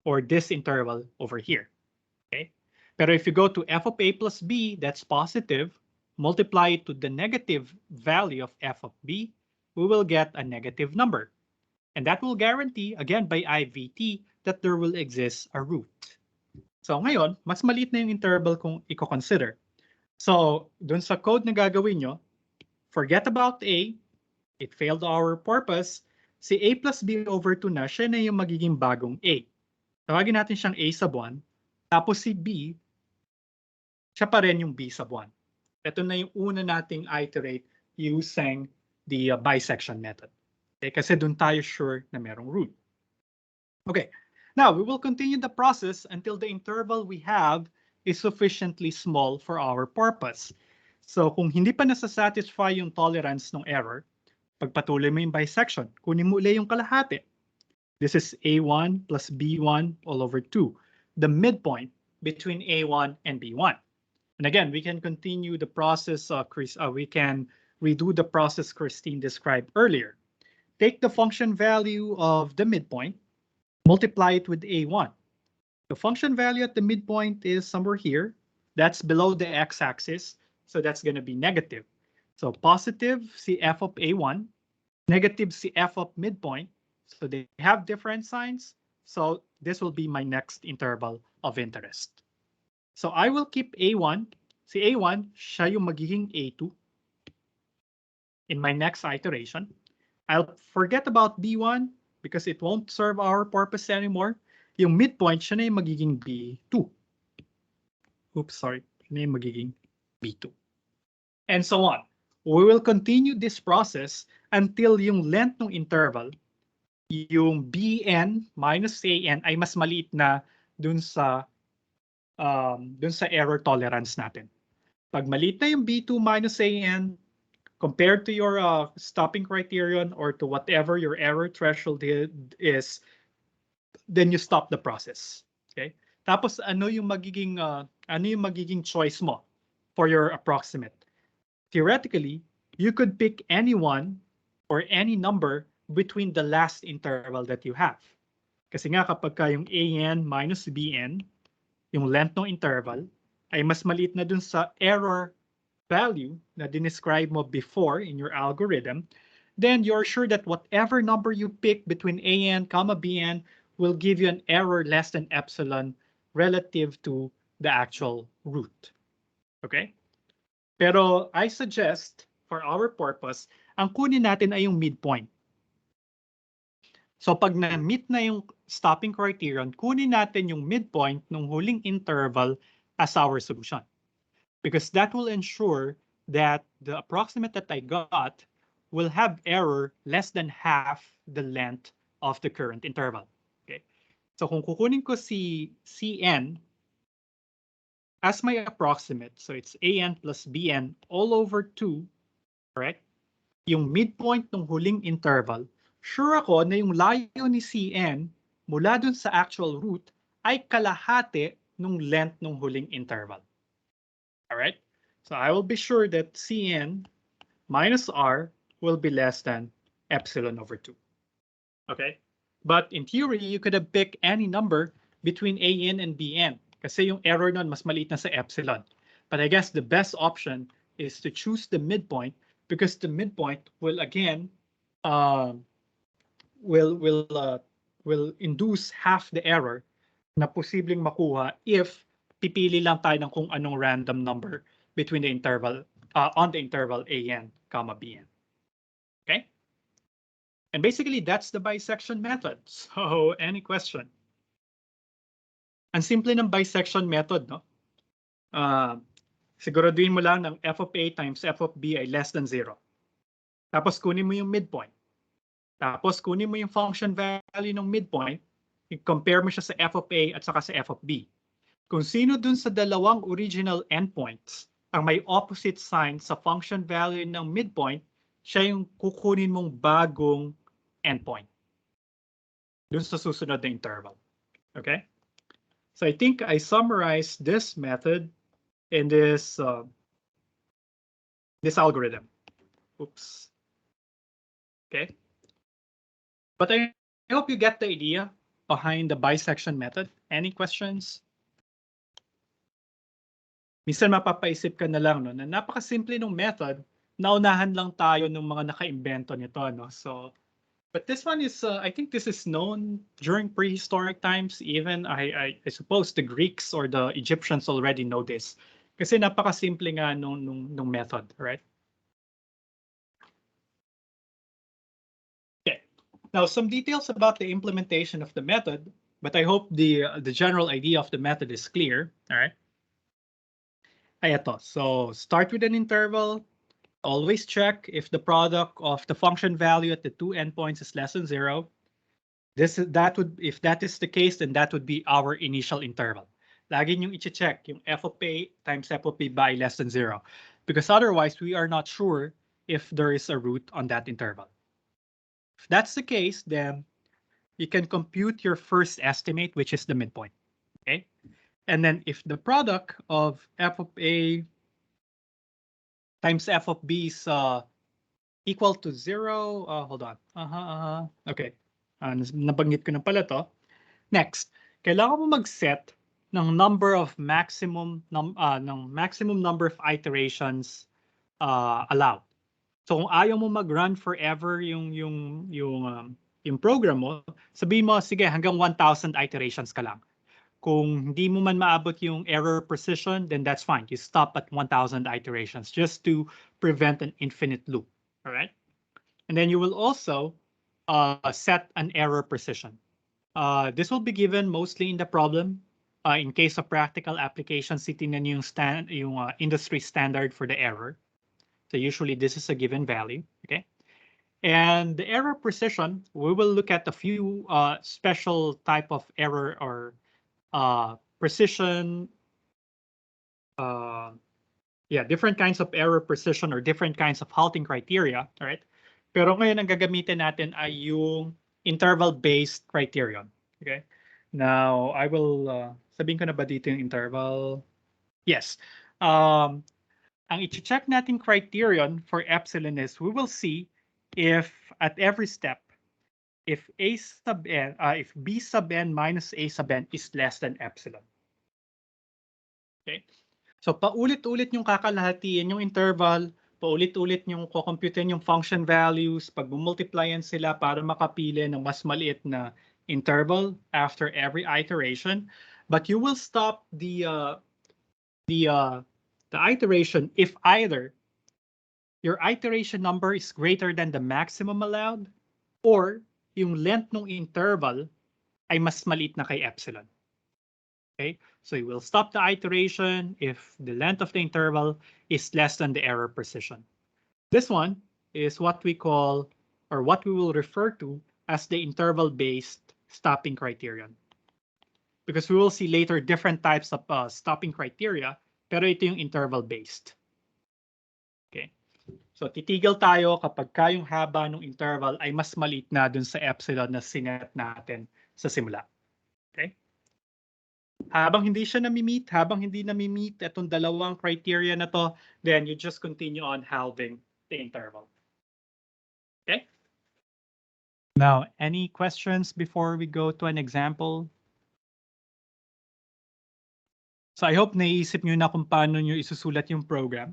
or this interval over here. Okay? Pero if you go to f of a plus b, that's positive, multiply it to the negative value of f of b, we will get a negative number. And that will guarantee, again by IVT, that there will exist a root. So ngayon, mas maliit na yung interval kung i-consider. So, dun sa code na gagawin nyo, forget about A, it failed our purpose, si A plus B over 2 na, siya na yung magiging bagong A. Tawagin natin siyang A sub 1, tapos si B, siya pa rin yung B sub 1. Ito na yung una nating iterate using the bisection method. Okay, kasi dun tayo sure na merong root. Okay, now we will continue the process until the interval we have is sufficiently small for our purpose. So kung hindi pa nasa-satisfy yung tolerance ng error, pagpatuloy mo yung bisection, kunin mo uli yung kalahati. This is A1 plus B1 all over 2, the midpoint between A1 and B1. And again, we can continue the process, we can redo the process Christine described earlier. Take the function value of the midpoint, multiply it with A1. The function value at the midpoint is somewhere here. That's below the x-axis, so that's going to be negative. So positive si f of a1, negative si f of midpoint. So they have different signs. So this will be my next interval of interest. So I will keep a1. Si a1, siya yung magiging a2 in my next iteration. I'll forget about b1 because it won't serve our purpose anymore. Yung midpoint, siya na yung magiging B2. Oops, sorry. Siya na yung magiging B2. And so on. We will continue this process until yung length ng interval, yung Bn minus An ay mas maliit na dun sa error tolerance natin. Pag maliit na yung B2 minus An, compared to your stopping criterion or to whatever your error threshold is, then you stop the process. Okay? Tapos ano yung magiging choice mo for your approximate? Theoretically, you could pick any one or any number between the last interval that you have. Kasi nga kapag yung an minus bn, yung length ng interval, ay mas maliit na dun sa error value na dinescribe mo before in your algorithm, then you're sure that whatever number you pick between an, bn will give you an error less than epsilon relative to the actual root. Okay? Pero I suggest, for our purpose, ang kunin natin ay yung midpoint. So pag na-meet na yung stopping criterion, kunin natin yung midpoint ng huling interval as our solution. Because that will ensure that the approximate that I got will have error less than half the length of the current interval. Okay. So kung kukunin ko si Cn as my approximate, so it's An plus Bn all over 2, correct? Yung midpoint ng huling interval, sure ako na yung layo ni Cn mula dun sa actual root ay kalahati ng length ng huling interval. Alright? So I will be sure that Cn minus r will be less than epsilon over 2. Okay? But in theory, you could have picked any number between An and Bn kasi yung error nun mas maliit na sa epsilon. But I guess the best option is to choose the midpoint because the midpoint will again will induce half the error na posibleng makuha if pipili lang tayo ng kung anong random number between the interval on the interval an comma bn. Okay? And basically that's the bisection method. So any question? Ang simple ng bisection method, no? Siguraduhin mo lang ng f of a times f of b ay less than 0. Tapos kunin mo yung midpoint. Tapos kunin mo yung function value ng midpoint, i-compare mo siya sa f of a at saka sa f of b. Kung sino dun sa dalawang original endpoints ang may opposite sign sa function value ng midpoint, siya yung kukunin mong bagong endpoint dun sa susunod na interval. Okay? So I think I summarized this method in this algorithm. Oops. Okay. But I hope you get the idea behind the bisection method. Any questions? Minsan mapapaisip ka na lang, no, na napakasimple ng method, naunahan lang tayo ng mga naka-imbento nito, no? So, but this one is, I think this is known during prehistoric times. Even I suppose the Greeks or the Egyptians already know this. Kasi napakasimple nga nung method, right? Okay. Now, some details about the implementation of the method, but I hope the general idea of the method is clear, all right? Ito. So start with an interval. Always check if the product of the function value at the two endpoints is less than 0. If that is the case, then that would be our initial interval. Lagi niyong i-check yung f of a times f of b by less than 0. Because otherwise, we are not sure if there is a root on that interval. If that's the case, then you can compute your first estimate, which is the midpoint. Okay? And then if the product of f of a times f of b is equal to 0, hold on. Okay. Nabanggit ko na pala to. Next, kailangan mo mag-set ng maximum number of iterations allowed. So kung ayaw mo mag-run forever yung program mo, sabihin mo, sige, hanggang 1,000 iterations ka lang. Kung hindi mo man maabot yung error precision, then that's fine. You stop at 1,000 iterations just to prevent an infinite loop. All right. And then you will also set an error precision. This will be given mostly in the problem. In case of practical applications, titingnan yung industry standard for the error. So usually this is a given value. Okay. And the error precision, we will look at a few special type of error or precision. Different kinds of error precision or different kinds of halting criteria. All right. Pero ngayon ang gagamitin natin ay yung interval-based criterion. Okay. Now, I will, sabihin ko na ba dito yung interval? Yes. Ang i-check natin criterion for epsilon is we will see if at every step, if a sub n, if b sub n minus a sub n is less than epsilon. Okay. So paulit-ulit yung kakalahatiin yung interval, paulit-ulit yung kukumputin yung function values, pag multiplyan sila para makapili ng mas maliit na interval after every iteration. But you will stop the iteration if either your iteration number is greater than the maximum allowed or yung length ng interval ay mas maliit na kay epsilon. Okay, so you will stop the iteration if the length of the interval is less than the error precision. This one is what we call, or what we will refer to as the interval-based stopping criterion. Because we will see later different types of stopping criteria, pero ito yung interval-based. Okay, so titigil tayo kapag yung haba ng interval ay mas maliit na dun sa epsilon na sinet natin sa simula. Okay. Habang hindi siya nami-meet, habang hindi nami-meet itong dalawang criteria na to, then you just continue on halving the interval. Okay? Now, any questions before we go to an example? So I hope naisip nyo na kung paano nyo isusulat yung program.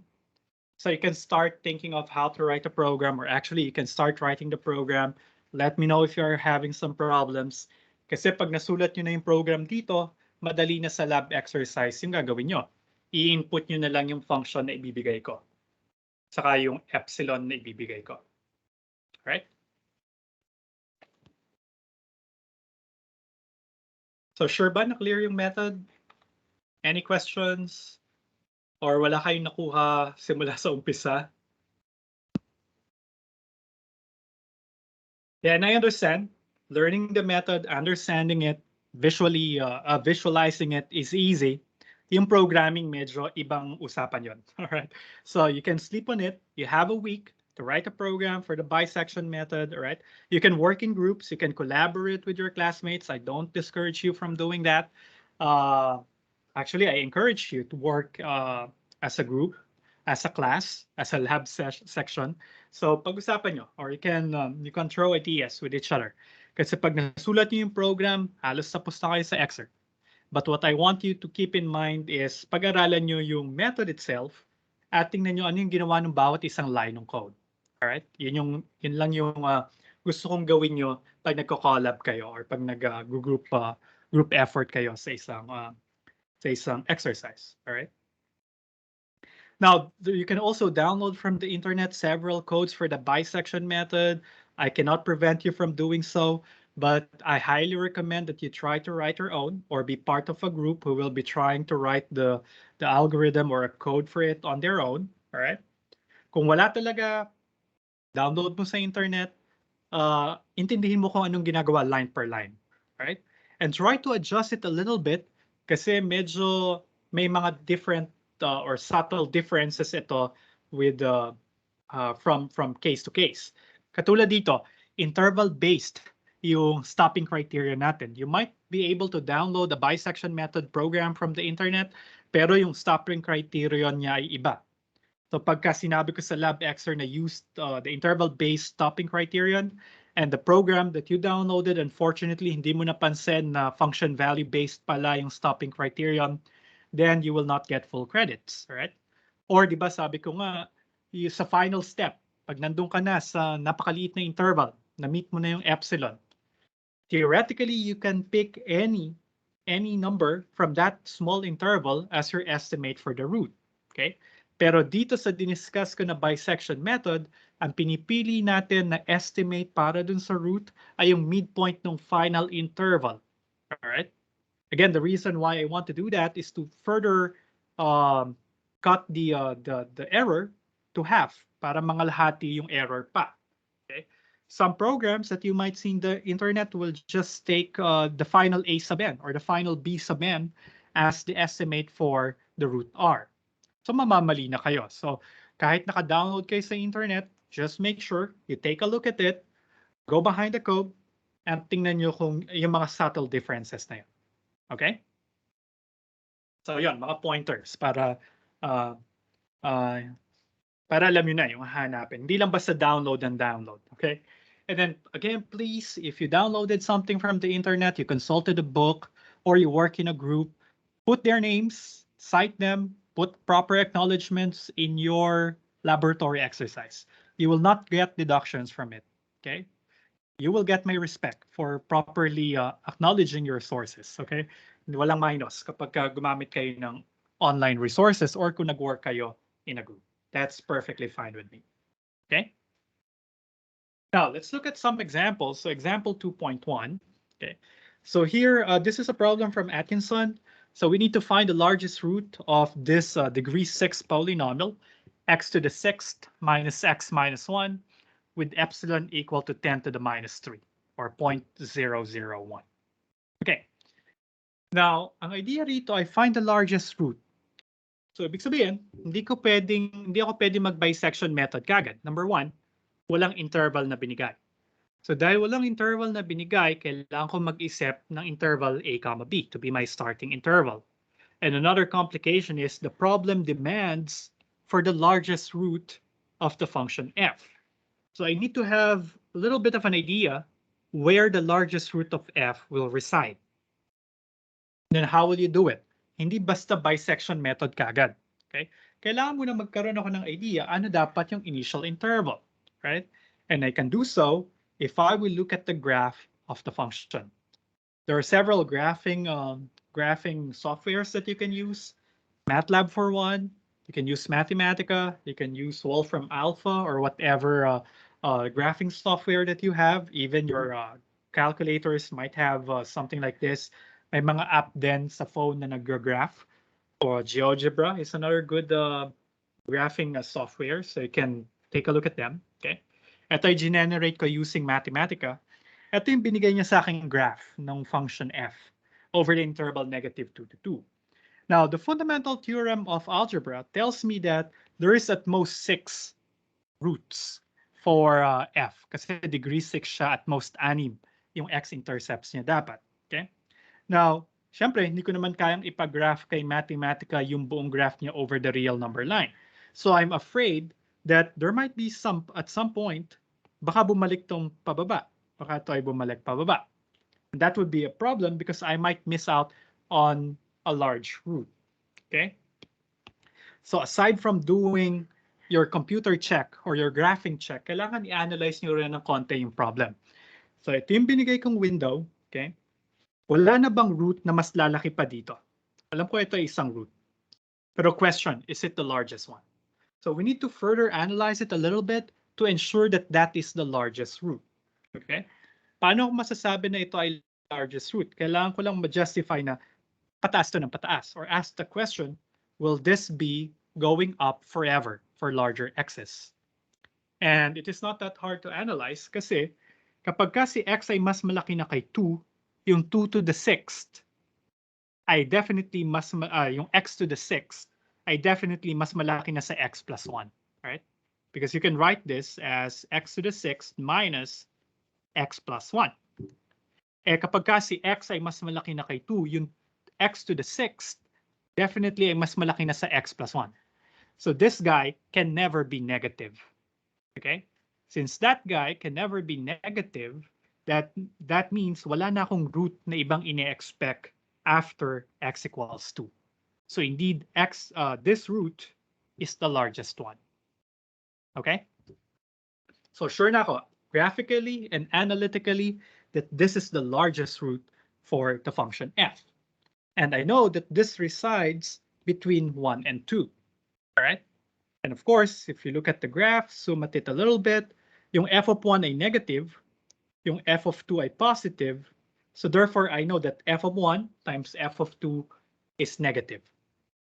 So you can start thinking of how to write a program, or actually you can start writing the program Let me know if you're having some problems. Kasi pag nasulat nyo na yung program dito, madali na sa lab exercise yung gagawin nyo. I-input nyo na lang yung function na ibibigay ko. Saka yung epsilon na ibibigay ko. Alright? So sure ba na-clear yung method? Any questions? Or wala kayong nakuha simula sa umpisa? Yeah, and I understand. Learning the method, understanding it, visualizing it is easy. Yung programming, medyo ibang usapan yon. All right. So you can sleep on it. You have a week to write a program for the bisection method. All right. You can work in groups. You can collaborate with your classmates. I don't discourage you from doing that. Actually, I encourage you to work as a group, as a class, as a lab section. So pag-usapan nyo, or you can throw ideas with each other. Kasi pag nasulat nyo yung program, halos tapos na kayo sa excerpt. But what I want you to keep in mind is pag-aralan nyo yung method itself at tingnan nyo ano yung ginawa ng bawat isang line ng code. Alright? Yun lang yung gusto kong gawin nyo pag nagko-collab kayo or pag group effort kayo sa isang exercise. Alright? Now, you can also download from the internet several codes for the bisection method. I cannot prevent you from doing so, but I highly recommend that you try to write your own or be part of a group who will be trying to write the algorithm or a code for it on their own. All right? Kung wala talaga, download mo sa internet, intindihin mo kung anong ginagawa line per line. All right? And try to adjust it a little bit kasi medyo may mga different or subtle differences ito with from case to case. Katulad dito, interval-based yung stopping criteria natin. You might be able to download the bisection method program from the internet, pero yung stopping criterion niya ay iba. So pagka sinabi ko sa lab exer na used the interval-based stopping criterion and the program that you downloaded, unfortunately, hindi mo napansin na function value-based pala yung stopping criterion, then you will not get full credits, right? Or di ba sabi ko nga, sa final step, pag nandun ka na sa napakaliit na interval, na-meet mo na yung epsilon, theoretically, you can pick any number from that small interval as your estimate for the root, okay? Pero dito sa diniscuss ko na bisection method, ang pinipili natin na estimate para dun sa root ay yung midpoint ng final interval, all right? Again, the reason why I want to do that is to further cut the error to half para mangalahati yung error pa. Okay? Some programs that you might see in the internet will just take the final A sub n or the final B sub n as the estimate for the root R. So mamamali na kayo. So kahit naka-download kayo sa internet, just make sure you take a look at it, go behind the code, and tingnan nyo kung yung mga subtle differences na yun. Okay? So yun, mga pointers para alam nyo na yung hanapin. Hindi lang basta download and download. Okay? And then again, please, if you downloaded something from the internet, you consulted a book, or you work in a group, put their names, cite them, put proper acknowledgements in your laboratory exercise. You will not get deductions from it. Okay? You will get my respect for properly acknowledging your sources, okay? Walang minus kapag gumamit kayo ng online resources or kung nag-work kayo in a group. That's perfectly fine with me, okay? Now, let's look at some examples. So example 2.1, okay? So here, this is a problem from Atkinson. So we need to find the largest root of this degree 6 polynomial, x to the 6th minus x minus 1, with epsilon equal to 10 to the minus 3 or 0.001. Okay. Now, ang idea rito ay find the largest root. So, ibig sabihin, hindi ako pwedeng mag-bisection method kagad. Number one, walang interval na binigay. So, dahil walang interval na binigay, kailangan ko mag-isip ng interval a, b to be my starting interval. And another complication is the problem demands for the largest root of the function f. So I need to have a little bit of an idea where the largest root of f will reside. Then how will you do it? Hindi basta bisection method kagad. Okay? Kailangan mo na magkaroon ako ng idea ano dapat yung initial interval. Right? And I can do so if I will look at the graph of the function. There are several graphing softwares that you can use. MATLAB for one. You can use Mathematica. You can use Wolfram Alpha or whatever graphing software that you have. Even your calculators might have something like this. May mga app din sa phone na nag-graph. Or GeoGebra is another good graphing software. So you can take a look at them. Okay. Ito ay generate ko using Mathematica. Ito yung binigay niya sa aking graph ng function f over the interval -2 to 2. Now, the fundamental theorem of algebra tells me that there is at most 6 roots for f. Kasi degree 6 siya, at most 6 yung x-intercepts niya dapat. Okay? Now, syempre, hindi ko naman kayang ipag-graph kay Mathematica yung buong graph niya over the real number line. So I'm afraid that there might be at some point, baka bumalik tong pababa. Baka ito ay bumalik pababa. And that would be a problem because I might miss out on a large root. Okay? So aside from doing your computer check or your graphing check, kailangan i-analyze nyo rin ng konti yung problem. So ito yung binigay kong window. Okay? Wala na bang root na mas lalaki pa dito? Alam ko ito ay isang root. Pero question, is it the largest one? So we need to further analyze it a little bit to ensure that that is the largest root. Okay? Paano ko masasabi na ito ay largest root? Kailangan ko lang ma-justify na pataas to ng pataas, or ask the question, will this be going up forever for larger x's? And it is not that hard to analyze kasi kapag si x ay mas malaki na kay 2, yung 2 to the 6th ay definitely yung x to the 6th ay definitely mas malaki na sa x plus 1, right? Because you can write this as x to the 6th minus x plus 1. Eh kapag si x ay mas malaki na kay 2, yung x to the 6th definitely ay mas malaki na sa x plus 1. So this guy can never be negative. Okay? Since that guy can never be negative, that means wala na akong root na ibang ine-expect after x equals 2. So indeed, this root is the largest one. Okay? So sure na ako, graphically and analytically, that this is the largest root for the function f. And I know that this resides between 1 and 2. All right? And of course, if you look at the graph, zoom at it a little bit, yung f of 1 ay negative, yung f of 2 ay positive. So therefore, I know that f of 1 times f of 2 is negative.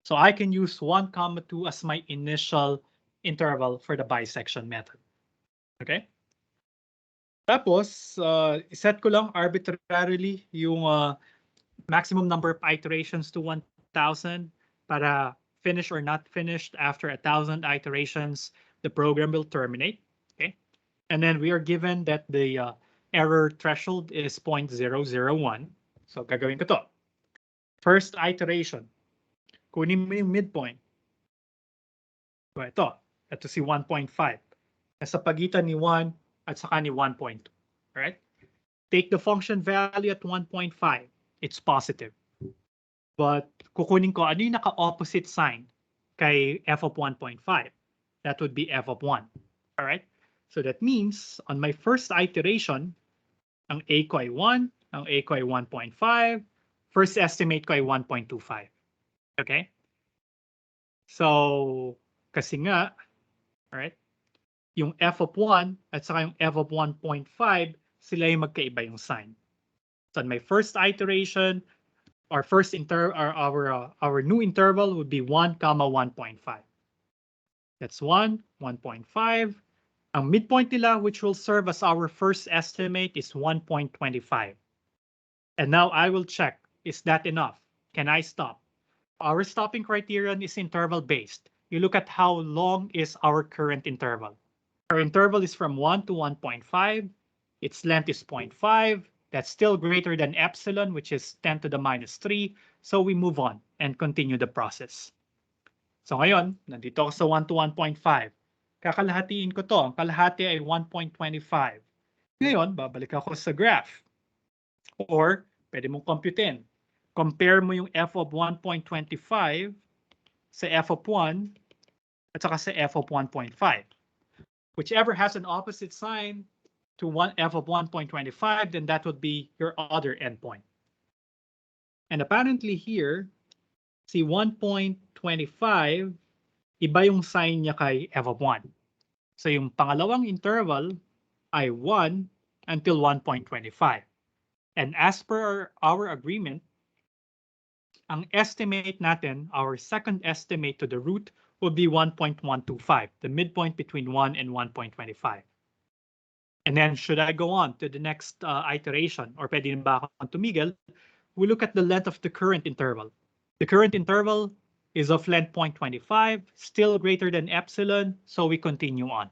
So I can use 1, 2 as my initial interval for the bisection method. Okay? Tapos, iset ko lang arbitrarily yung maximum number of iterations to 1,000 para finish or not finished after 1,000 iterations, the program will terminate. Okay, and then we are given that the error threshold is 0.001. So gagawin ko to. First iteration, kunin mo yung midpoint. So ito si 1.5. Nasa pagitan ni 1 at saka ni 1.2. All right? Take the function value at 1.5. It's positive. But kukunin ko ano yung naka-opposite sign kay f of 1.5. That would be f of 1. All right? So that means on my first iteration, ang a ko ay 1, ang a ko ay 1.5, first estimate ko ay 1.25. Okay? So, kasi nga, all right, yung f of 1 at saka yung f of 1.5, sila yung magkaiba yung sign. So on my first iteration, our new interval would be 1, 1.5. That's 1, 1.5. Ang midpoint nila, which will serve as our first estimate, is 1.25. And now I will check, is that enough? Can I stop? Our stopping criterion is interval-based. You look at how long is our current interval. Our interval is from 1 to 1.5. Its length is 0.5. That's still greater than epsilon, which is 10 to the minus 3. So we move on and continue the process. So ngayon, nandito ako sa 1 to 1.5. Kakalahatiin ko to. Ang kalahati ay 1.25. Ngayon, babalik ako sa graph. Or, pwede mong computein. Compare mo yung f of 1.25 sa f of 1 at saka sa f of 1.5. Whichever has an opposite sign to f of 1.25, then that would be your other endpoint. And apparently here, see 1.25, iba yung sign niya kay f of 1. So yung pangalawang interval ay 1 until 1.25. And as per our agreement, ang estimate natin, our second estimate to the root would be 1.125, the midpoint between 1 and 1.25. And then should I go on to the next iteration, or pwede ba akong tumigil? We look at the length of the current interval. The current interval is of length 0.25, still greater than epsilon, so we continue on.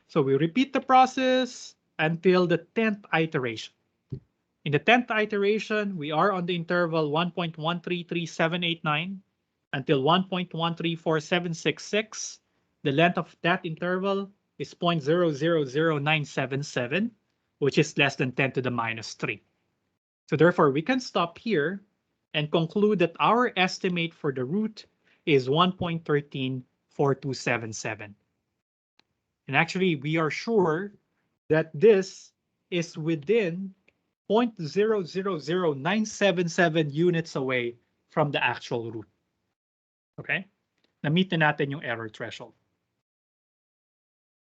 So we repeat the process until the 10th iteration. In the 10th iteration, we are on the interval 1.133789 until 1.1347666. The length of that interval is 0.000977, which is less than 10 to the minus 3. So therefore, we can stop here and conclude that our estimate for the root is 1.134277. And actually, we are sure that this is within 0.000977 units away from the actual root. Okay? Na-meet na natin yung error threshold.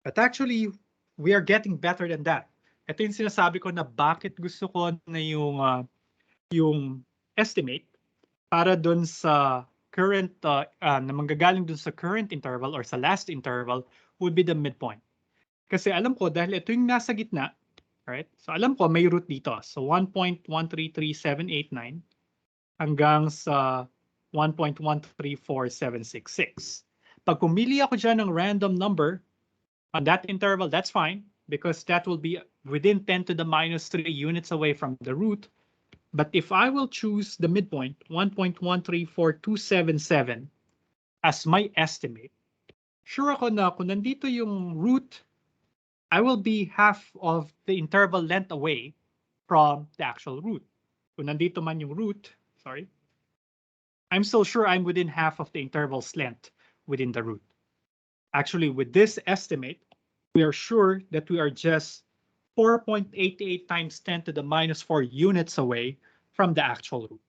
But actually, we are getting better than that. Ito yung sinasabi ko na bakit gusto ko na yung estimate para dun sa current, na manggagaling dun sa current interval or sa last interval would be the midpoint. Kasi alam ko, dahil ito yung nasa gitna, right? So alam ko may root dito. So 1.133789 hanggang sa 1.134766. Pag pumili ako dyan ng random number on that interval, that's fine because that will be within 10 to the minus 3 units away from the root. But if I will choose the midpoint, 1.134277 as my estimate, sure ako na kung nandito yung root, I will be half of the interval length away from the actual root. Kung nandito man yung root, sorry, I'm still sure I'm within half of the interval's length within the root. Actually, with this estimate, we are sure that we are just 4.88 times 10 to the minus 4 units away from the actual root.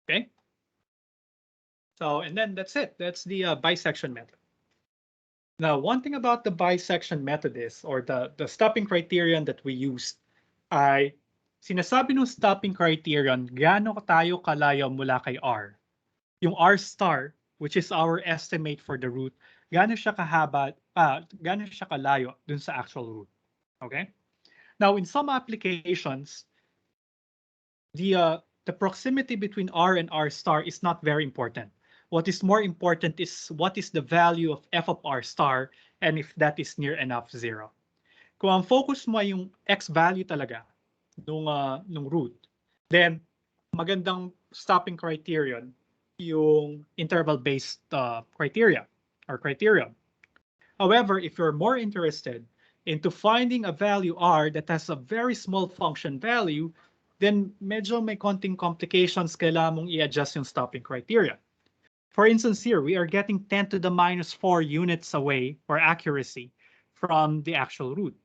Okay? So, and then that's it. That's the bisection method. Now, one thing about the bisection method is, or the stopping criterion that we used, ay sinasabi ng stopping criterion, gaano tayo kalayo mula kay R. Yung R star, which is our estimate for the root, gaano siya kahaba, gaano siya kalayo dun sa actual root. Okay? Now, in some applications, the proximity between R and R star is not very important. What is more important is what is the value of f of R star and if that is near enough 0. Kung ang focus mo yung x value talaga nung root, then magandang stopping criterion yung interval-based criteria or criterion. However, if you're more interested into finding a value R that has a very small function value, then medyo may konting complications, kailangan mong i-adjust yung stopping criteria. For instance, here, we are getting 10 to the minus 4 units away, or accuracy, from the actual root.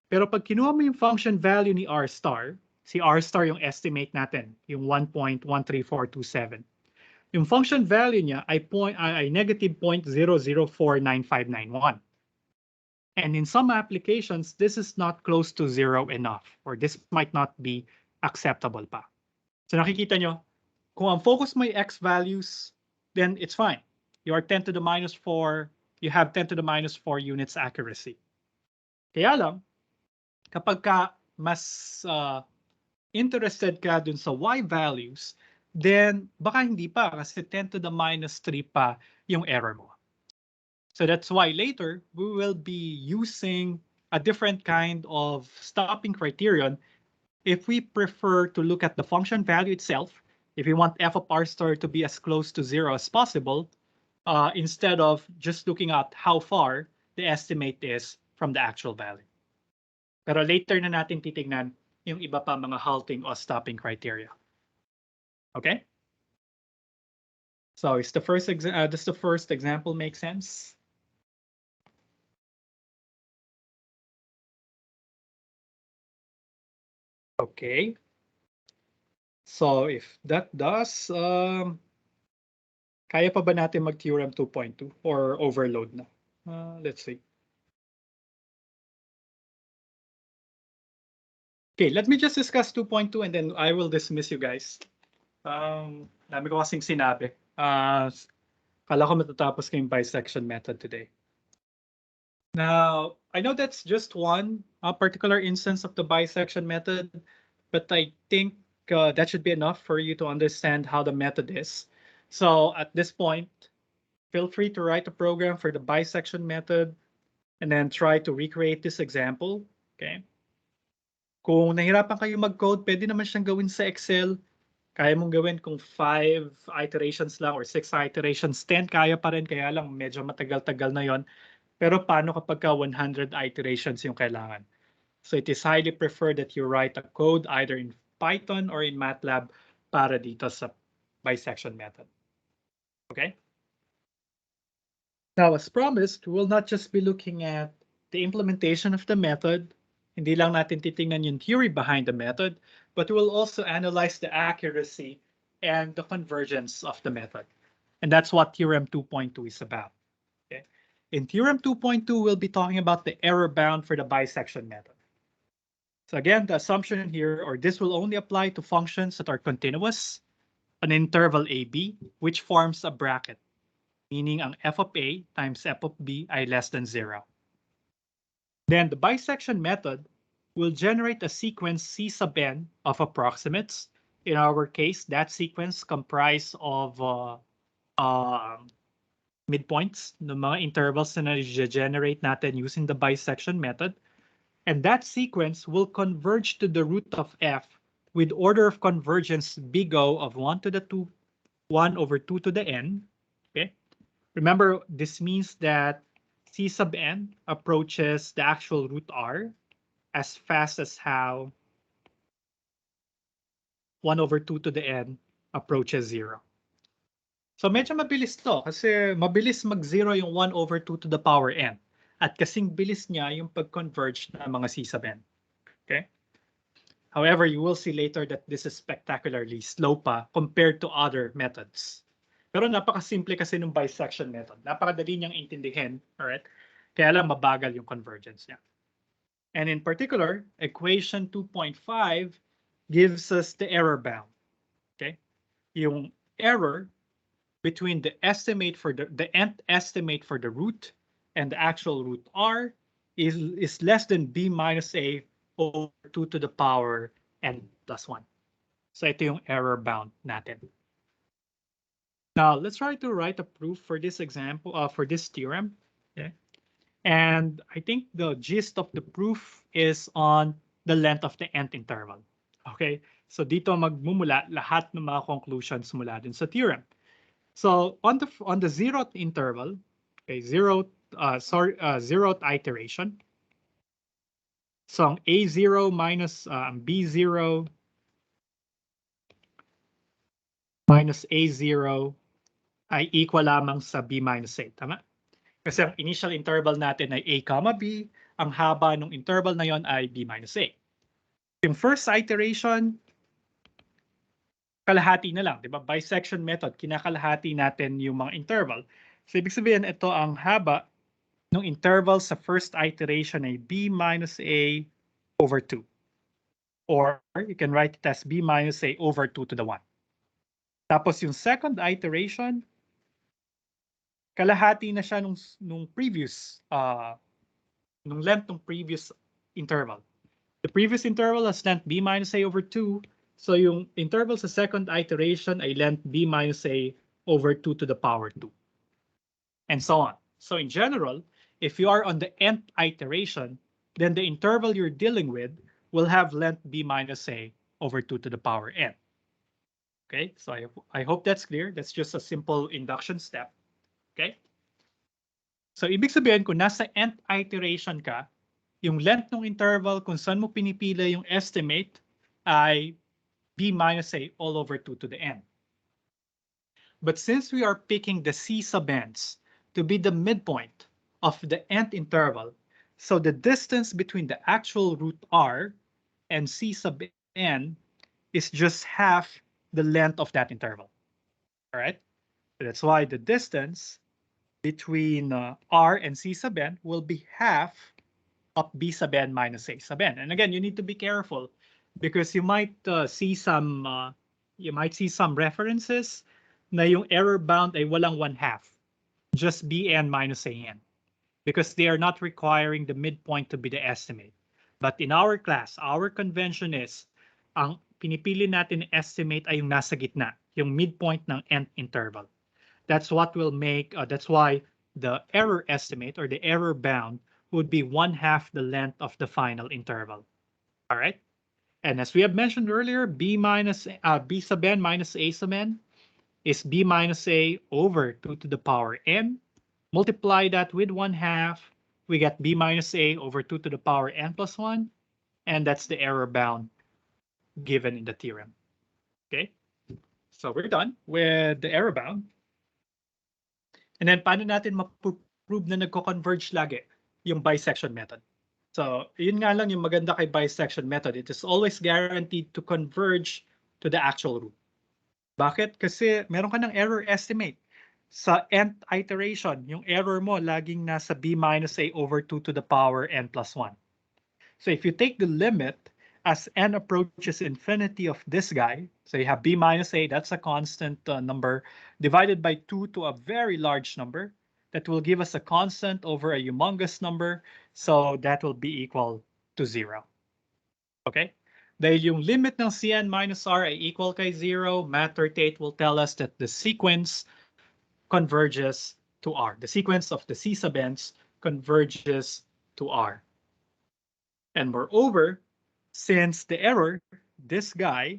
Pero pag kinuha mo yung function value ni R star, si R star yung estimate natin, yung 1.13427. Yung function value niya ay negative 0.004951. And in some applications, this is not close to 0 enough, or this might not be acceptable pa. So nakikita nyo, kung ang focus mo yung x values, then it's fine. You are 10 to the minus 4, you have 10 to the minus 4 units accuracy. Kaya lang, kapag ka mas interested ka dun sa y values, then baka hindi pa kasi 10 to the minus 3 pa yung error mo. So that's why later we will be using a different kind of stopping criterion if we prefer to look at the function value itself, if we want f of R star to be as close to 0 as possible, instead of just looking at how far the estimate is from the actual value. Pero later na natin titignan yung iba pa mga halting or stopping criteria. Okay? So does the first example make sense? Okay. So if that does, kaya pa ba natin mag-theorem 2.2 or overload na? Let's see. Okay, let me just discuss 2.2 and then I will dismiss you guys. Dami ko kasing sinabi. Kala ko matatapos ko yung bisection method today. Now, I know that's just one particular instance of the bisection method, but I think that should be enough for you to understand how the method is. So at this point, feel free to write a program for the bisection method and then try to recreate this example. Okay. Kung nahirapan kayo mag-code, pwede naman siyang gawin sa Excel. Kaya mong gawin kung 5 iterations lang or 6 iterations, 10 kaya pa rin, kaya lang medyo matagal-tagal na yon. Pero paano kapag 100 iterations yung kailangan? So it is highly preferred that you write a code either in Python or in MATLAB para dito sa bisection method. Okay? Now, as promised, we'll not just be looking at the implementation of the method. Hindi lang natin titingnan yung theory behind the method, but we'll also analyze the accuracy and the convergence of the method. And that's what Theorem 2.2 is about. Okay? In Theorem 2.2, we'll be talking about the error bound for the bisection method. So again, the assumption here, or this will only apply to functions that are continuous, an interval AB, which forms a bracket, meaning ang f of A times f of B ay less than 0. Then the bisection method will generate a sequence C sub n of approximates. In our case, that sequence comprised of midpoints, the mga intervals na generate natin using the bisection method. And that sequence will converge to the root of f with order of convergence big O of 1 to the 2, 1 over 2 to the n. Okay. Remember, this means that C sub n approaches the actual root r as fast as how 1 over 2 to the n approaches 0. So medyo mabilis to kasi mabilis mag-0 yung 1 over 2 to the power n. At kasing bilis niya yung pag-converge ng mga C sub n. Okay? However, you will see later that this is spectacularly slow pa compared to other methods. Pero napaka-simple kasi ng bisection method. Napakadali niyang intindihin, alright? Kaya lang mabagal yung convergence niya. And in particular, equation 2.5 gives us the error bound. Okay? Yung error between the estimate for the nth estimate for the root and the actual root r is less than b minus a over 2 to the power n plus 1. So ito yung error bound natin. Now let's try to write a proof for this example, for this theorem. Okay? And I think the gist of the proof is on the length of the nth interval. Okay? So dito magmumula lahat ng mga conclusions mula din sa theorem. So on the zeroth interval, okay, zeroth iteration. So ang A0 minus ang B0 minus A0 ay equal lamang sa B minus A. Tama? Kasi ang initial interval natin ay A comma B, ang haba ng interval na yon ay B minus A. Yung first iteration, kalahati na lang, di ba? Bisection method, kinakalahati natin yung mga interval. So ibig sabihin, ito ang haba ng interval sa first iteration ay B minus A over 2. Or you can write it as B minus A over 2 to the 1. Tapos yung second iteration, kalahati na siya nung previous, nung length ng previous interval. The previous interval has length B minus A over 2. So yung interval sa second iteration ay length B minus A over 2 to the power 2. And so on. So in general, if you are on the nth iteration, then the interval you're dealing with will have length B minus A over 2 to the power n. Okay, so I hope that's clear. That's just a simple induction step. Okay? So ibig sabihin, kung nasa nth iteration ka, yung length ng interval kung saan mo pinipili yung estimate ay B minus A all over 2 to the n. But since we are picking the C sub n's to be the midpoint of the nth interval, so the distance between the actual root r and C sub n is just half the length of that interval. All right. So that's why the distance between r and c sub n will be half of b sub n minus a sub n. And again, you need to be careful because you might see some references na yung error bound ay walang 1/2, just bn minus an, because they are not requiring the midpoint to be the estimate. But in our class, our convention is ang pinipili natin estimate ay yung nasa gitna, yung midpoint ng nth interval. That's why the error estimate or the error bound would be 1/2 the length of the final interval. All right. And as we have mentioned earlier, b sub n minus a sub n is b minus a over 2 to the power n. Multiply that with 1/2, we get b minus a over 2 to the power n plus 1. And that's the error bound given in the theorem. Okay. So we're done with the error bound. And then paano natin ma-prove na nagko-converge lagi yung bisection method? So yun nga lang yung maganda kay bisection method. It is always guaranteed to converge to the actual root. Bakit? Kasi meron ka ng error estimate. Sa nth iteration, yung error mo laging nasa b minus a over 2 to the power n plus 1. So if you take the limit as n approaches infinity of this guy, so you have b minus a, that's a constant number, divided by 2 to a very large number, that will give us a constant over a humongous number, so that will be equal to 0. Okay? Dahil yung limit ng cn minus r ay equal kay 0, math 38 will tell us that the sequence converges to r. The sequence of the c sub n's converges to r. And moreover, since the error, this guy,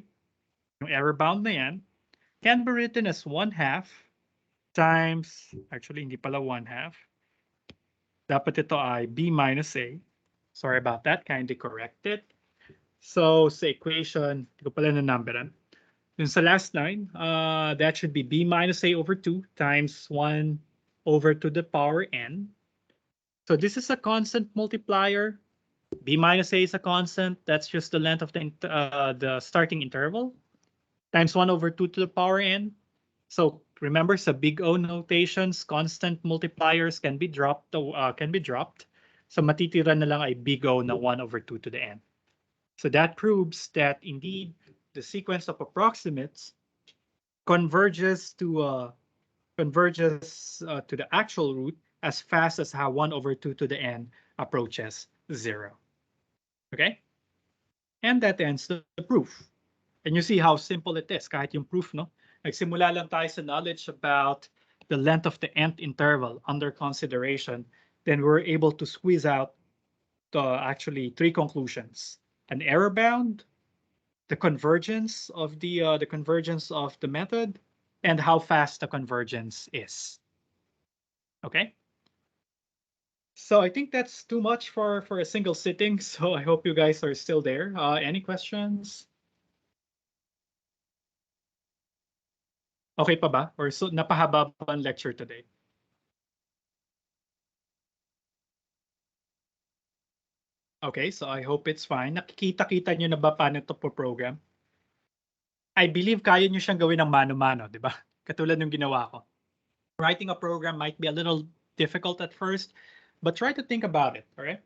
yung error bound na yan, can be written as 1/2 times, actually hindi pala 1/2. Dapat ito ay b minus a. Sorry about that, kindly correct it. So sa equation, hindi ko pala na-numberan. Dun sa last line, that should be b minus a over 2 times 1 over to the power n. So this is a constant multiplier. B minus a is a constant. That's just the length of the starting interval times 1 over 2 to the power n. So remember, sa big O notations, constant multipliers can be dropped. So matitira na lang ay big O na 1 over 2 to the n. So that proves that indeed the sequence of approximates converges to the actual root as fast as how 1 over 2 to the n approaches 0. Okay? And that ends the proof. And you see how simple it is, kahit yung proof, no? Nagsimula lang tayo sa knowledge about the length of the nth interval under consideration. Then we were able to squeeze out actually 3 conclusions: an error bound, the convergence of the method, and how fast the convergence is. Okay? So I think that's too much for a single sitting. So I hope you guys are still there. Any questions? Okay pa ba? Or so napahaba pa ang lecture today? Okay, so I hope it's fine. Nakikita-kita nyo na ba paano ito po program? I believe kaya nyo siyang gawin ng mano-mano, di ba? Katulad ng ginawa ko. Writing a program might be a little difficult at first, but try to think about it, alright?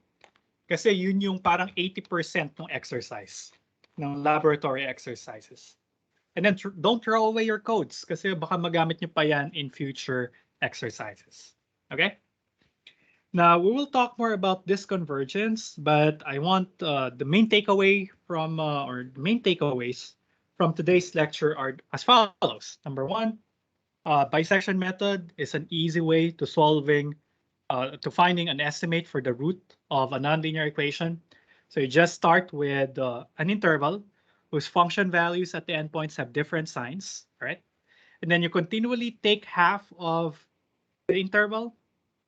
Kasi yun yung parang 80% ng exercise, ng laboratory exercises. And then don't throw away your codes kasi baka magamit nyo pa yan in future exercises. Okay? Now, we will talk more about this convergence, but I want the main takeaway or the main takeaways from today's lecture are as follows. Number 1, bisection method is an easy way to finding an estimate for the root of a nonlinear equation. So you just start with an interval whose function values at the endpoints have different signs, right? And then you continually take half of the interval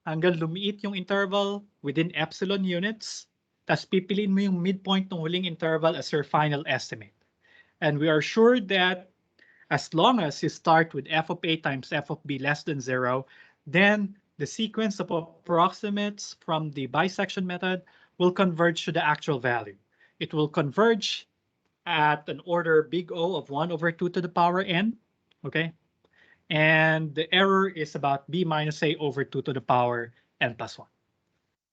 hanggang lumiit yung interval within epsilon units. Tas pipiliin mo yung midpoint ng huling interval as your final estimate. And we are sure that as long as you start with f of a times f of b less than 0, then the sequence of approximates from the bisection method will converge to the actual value. It will converge at an order big O of 1 over 2 to the power n, okay? And the error is about b minus a over 2 to the power n plus 1.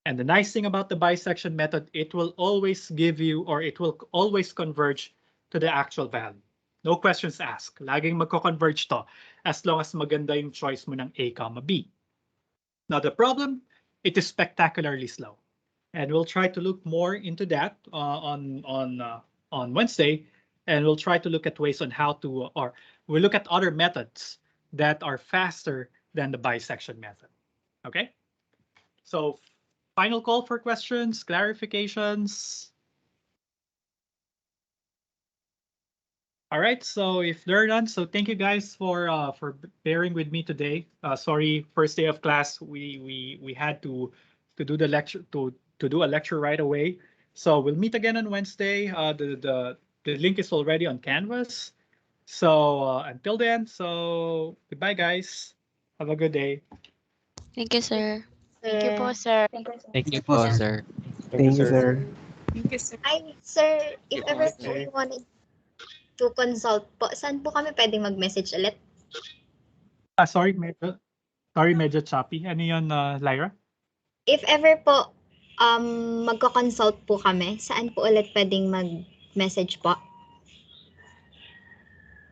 And the nice thing about the bisection method, it will always give you, or it will always converge to the actual value. No questions asked. Laging magko-converge to as long as maganda yung choice mo ng A, B. Now the problem, it is spectacularly slow. And we'll try to look more into that on Wednesday, and we'll try to look at ways on how to, or we'll look at other methods that are faster than the bisection method. Okay? So final call for questions, clarifications. All right, so if there are none, so thank you guys for bearing with me today. Sorry, first day of class, we had to do the lecture to do a lecture right away. So we'll meet again on Wednesday. The link is already on Canvas. So until then, so goodbye, guys. Have a good day. Thank you, sir. Thank you po, sir. Thank you po, sir. Thank you, sir. Thank you, sir. Ay, sir, if Okay. ever po we wanted to consult po, saan po kami pwedeng mag-message ulit? Sorry, medyo choppy. Ano yun, Lyra? If ever po magko-consult po kami, saan po ulit pwedeng mag-message po?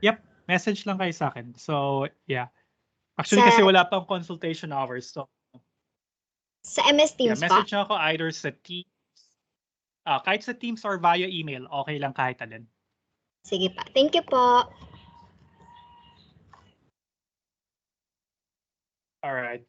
Yep, message lang kayo sa akin. So, yeah. Actually, kasi wala pang consultation hours. So, Sa MS yeah, Teams po? message ako either sa Teams, kahit sa Teams or via email. Okay lang kahit alin. Sige pa. Thank you po. All right.